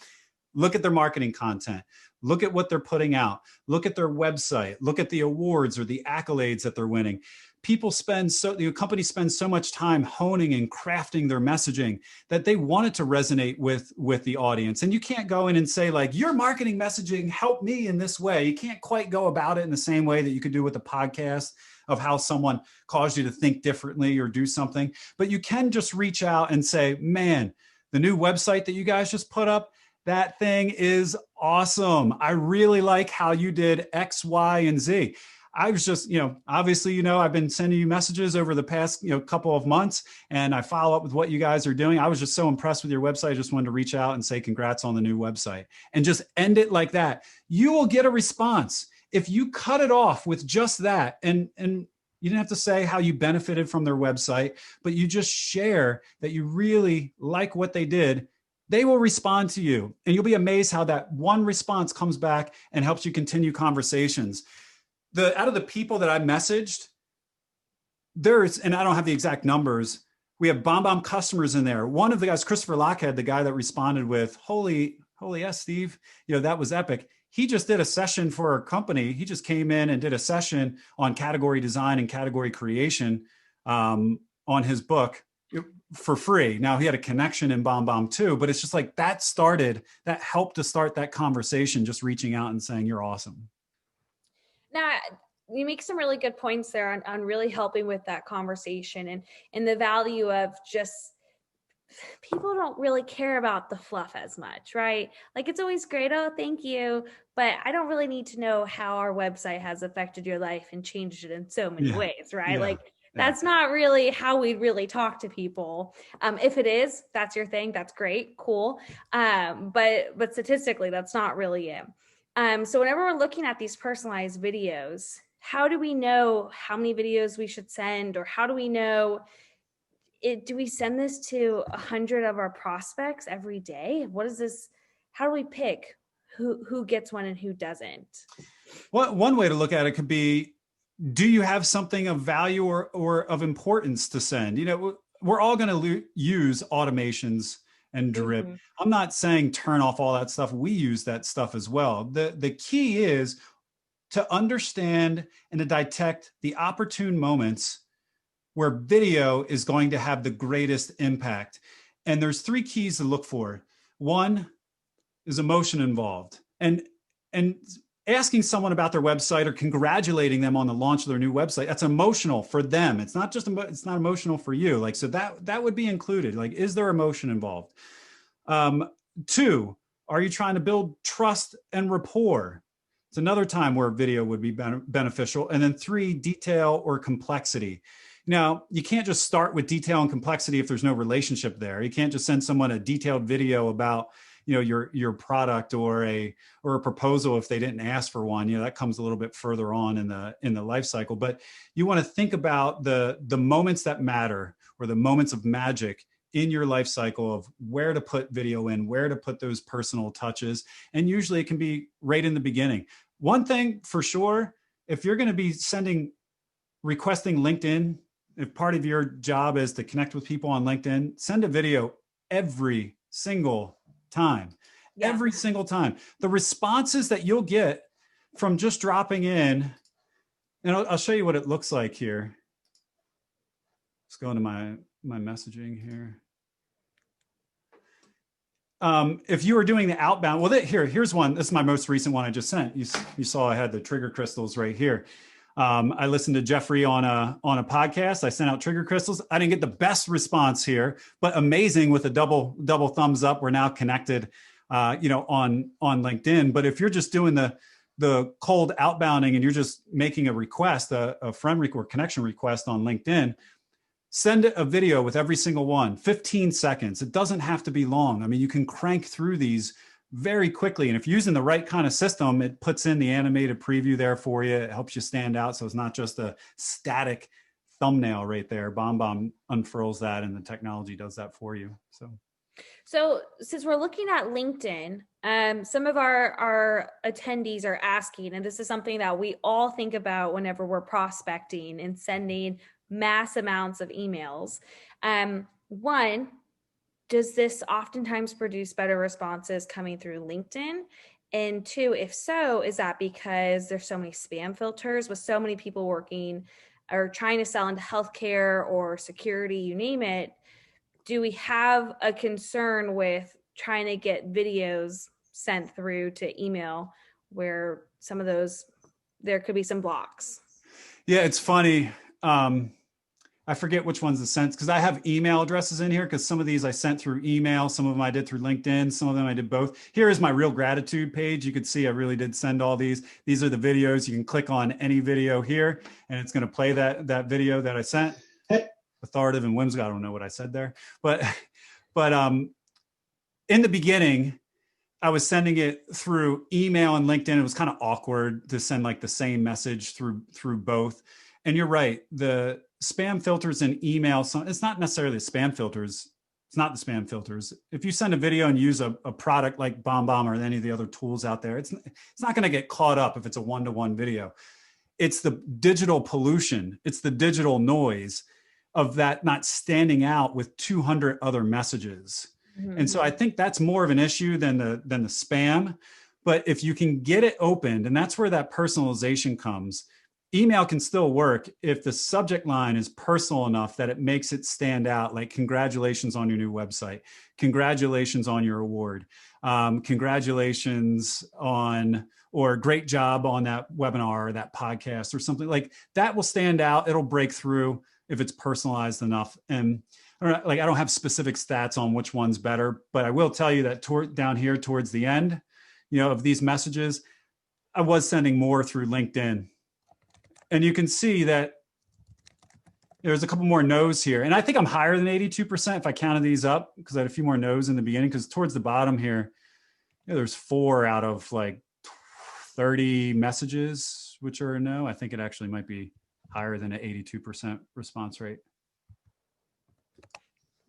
look at their marketing content. Look at what they're putting out. Look at their website. Look at the awards or the accolades that they're winning. Companies spend so much time honing and crafting their messaging that they want it to resonate with the audience. And you can't go in and say, like, your marketing messaging helped me in this way. You can't quite go about it in the same way that you could do with a podcast of how someone caused you to think differently or do something. But you can just reach out and say, man, the new website that you guys just put up, that thing is awesome. I really like how you did X, Y, and Z. I was just, obviously, I've been sending you messages over the past, couple of months, and I follow up with what you guys are doing. I was just so impressed with your website. I just wanted to reach out and say congrats on the new website and just end it like that. You will get a response. If you cut it off with just that, and you didn't have to say how you benefited from their website, but you just share that you really like what they did, they will respond to you. And you'll be amazed how that one response comes back and helps you continue conversations. Out of the people that I messaged, and I don't have the exact numbers, we have BombBomb customers in there. One of the guys, Christopher Lockhead, the guy that responded with, holy yes, Steve, that was epic. He just did a session for our company. He just came in and did a session on category design and category creation on his book for free. Now he had a connection in BombBomb too, but it's just like that helped to start that conversation, just reaching out and saying, you're awesome. Now, you make some really good points there on really helping with that conversation and the value of just, people don't really care about the fluff as much, right? Like, it's always great, oh, thank you, but I don't really need to know how our website has affected your life and changed it in so many ways, right? Yeah. Like, that's not really how we really talk to people. If it is, that's your thing, that's great, cool. But statistically, that's not really it. So whenever we're looking at these personalized videos, how do we know how many videos we should send, or how do we know do we send this to 100 of our prospects every day? What is this? How do we pick who gets one and who doesn't? Well, one way to look at it could be, do you have something of value or of importance to send? We're all going to use automations and drip. Mm-hmm. I'm not saying turn off all that stuff. We use that stuff as well. The key is to understand and to detect the opportune moments where video is going to have the greatest impact. And there's 3 keys to look for. One is emotion involved. And asking someone about their website or congratulating them on the launch of their new website, that's emotional for them. It's not emotional for you. Like, so that would be included. Like, is there emotion involved? 2, are you trying to build trust and rapport? It's another time where video would be beneficial. And then 3, detail or complexity. Now, you can't just start with detail and complexity if there's no relationship there. You can't just send someone a detailed video about, your product or a proposal if they didn't ask for one. That comes a little bit further on in the life cycle. But you want to think about the moments that matter, or the moments of magic in your life cycle, of where to put video in, where to put those personal touches. And usually it can be right in the beginning. One thing for sure, if you're going to be requesting LinkedIn, if part of your job is to connect with people on LinkedIn, send a video every single time. Yeah. Every single time. The responses that you'll get from just dropping in, and I'll show you what it looks like here. Let's go into my messaging here. If you were doing the outbound, well, here's one. This is my most recent one I just sent. You saw I had the trigger crystals right here. I listened to Jeffrey on a podcast. I sent out trigger crystals. I didn't get the best response here, but amazing with a double thumbs up. We're now connected, on LinkedIn. But if you're just doing the cold outbounding and you're just making a request, a friend or connection request on LinkedIn, send a video with every single one, 15 seconds. It doesn't have to be long. I mean, you can crank through these very quickly. And if you're using the right kind of system, it puts in the animated preview there for you. It helps you stand out. So it's not just a static thumbnail right there. BombBomb unfurls that, and the technology does that for you. So since we're looking at LinkedIn, some of our attendees are asking, and this is something that we all think about whenever we're prospecting and sending mass amounts of emails. One, does this oftentimes produce better responses coming through LinkedIn? And 2, if so, is that because there's so many spam filters with so many people working or trying to sell into healthcare or security, you name it? Do we have a concern with trying to get videos sent through to email where some of those, there could be some blocks? Yeah, it's funny. I forget which ones the sent, because I have email addresses in here, because some of these I sent through email, some of them I did through LinkedIn, some of them I did both. Here is my real gratitude page. You can see I really did send all these. These are the videos. You can click on any video here, and it's going to play that video that I sent. Authoritative and whimsical. I don't know what I said there, but in the beginning, I was sending it through email and LinkedIn. It was kind of awkward to send like the same message through both. And you're right. The spam filters in email, so it's not necessarily the spam filters. It's not the spam filters. If you send a video and use a product like BombBomb or any of the other tools out there, it's not going to get caught up if it's a one-to-one video. It's the digital pollution. It's the digital noise of that not standing out with 200 other messages. Mm-hmm. And so I think that's more of an issue than the spam. But if you can get it opened, and that's where that personalization comes. Email can still work if the subject line is personal enough that it makes it stand out, like congratulations on your new website, congratulations on your award, congratulations on, or great job on that webinar or that podcast or something like that will stand out. It'll break through if it's personalized enough. And I don't have specific stats on which one's better, but I will tell you that down here towards the end, of these messages, I was sending more through LinkedIn. And you can see that there's a couple more no's here. And I think I'm higher than 82% if I counted these up, because I had a few more no's in the beginning, because towards the bottom here, there's 4 out of like 30 messages, which are a no. I think it actually might be higher than an 82% response rate.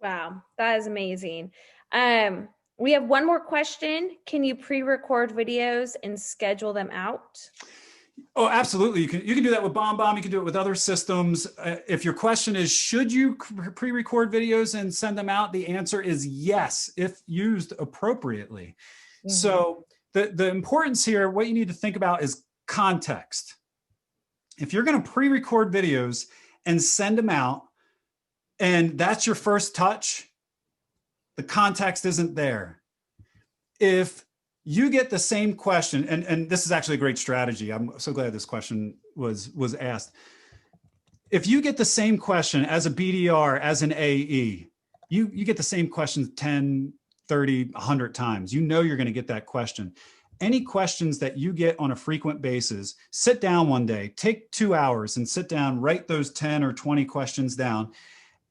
Wow, that is amazing. We have one more question. Can you pre-record videos and schedule them out? Oh, absolutely. You can do that with BombBomb. You can do it with other systems. If your question is, should you pre-record videos and send them out? The answer is yes, if used appropriately. Mm-hmm. So the importance here, what you need to think about is context. If you're going to pre-record videos and send them out, and that's your first touch, the context isn't there. If you get the same question, and this is actually a great strategy. I'm so glad this question was asked. If you get the same question as a BDR, as an AE, you get the same question 10, 30, 100 times. You're going to get that question. any questions that you get on a frequent basis, sit down one day, take 2 hours and sit down, write those 10 or 20 questions down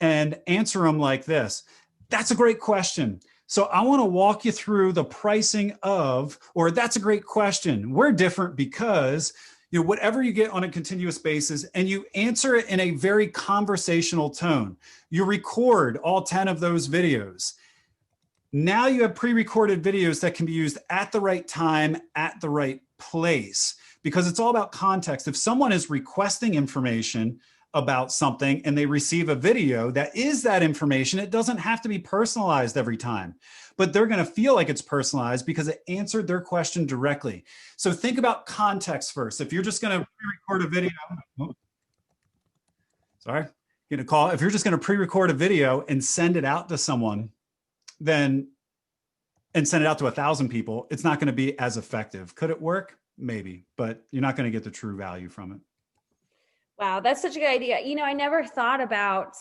and answer them like this. That's a great question. So I want to walk you through the pricing of, or that's a great question. We're different because, whatever you get on a continuous basis, and you answer it in a very conversational tone. You record all 10 of those videos. Now you have pre-recorded videos that can be used at the right time, at the right place, because it's all about context. If someone is requesting information about something and they receive a video that is that information, it doesn't have to be personalized every time, but they're going to feel like it's personalized because it answered their question directly. So think about context first. If you're just going to pre-record a video, if you're just going to pre-record a video and send it out to someone, and send it out to 1,000 people, it's not going to be as effective. Could it work? Maybe, but you're not going to get the true value from it. Wow, that's such a good idea. I never thought about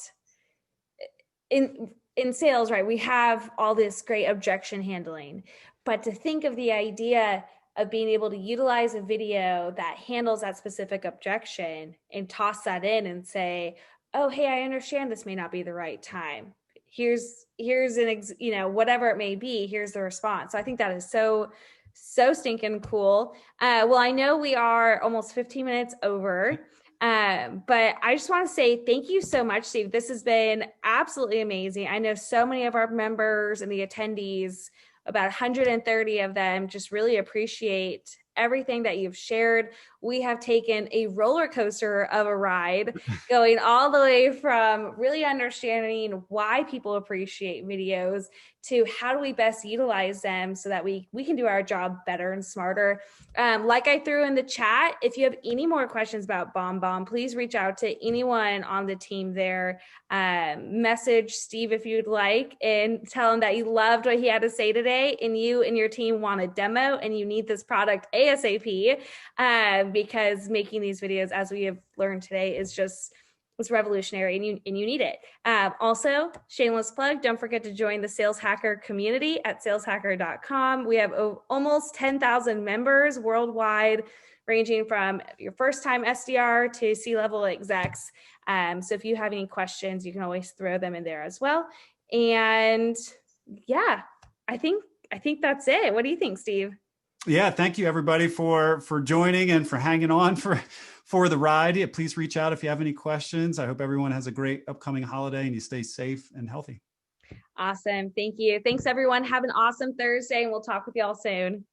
in sales, right? We have all this great objection handling, but to think of the idea of being able to utilize a video that handles that specific objection and toss that in and say, oh, hey, I understand this may not be the right time. Here's whatever it may be, here's the response. So I think that is so stinking cool. Well, I know we are almost 15 minutes over, but I just want to say thank you so much, Steve. This has been absolutely amazing. I know so many of our members and the attendees, about 130 of them, just really appreciate everything that you've shared. We have taken a roller coaster of a ride, going all the way from really understanding why people appreciate videos to how do we best utilize them so that we can do our job better and smarter. Like I threw in the chat, if you have any more questions about BombBomb, please reach out to anyone on the team there. Message Steve if you'd like and tell him that you loved what he had to say today and you and your team want a demo and you need this product ASAP, because making these videos, as we have learned today, is revolutionary and you need it. Also, shameless plug, don't forget to join the Sales Hacker community at saleshacker.com. We have almost 10,000 members worldwide, ranging from your first time SDR to C-level execs. So if you have any questions, you can always throw them in there as well. And yeah, I think that's it. What do you think, Steve? Yeah, thank you everybody for joining and for hanging on for the ride. Yeah, please reach out if you have any questions. I hope everyone has a great upcoming holiday and you stay safe and healthy. Awesome. Thank you. Thanks everyone. Have an awesome Thursday and we'll talk with you all soon.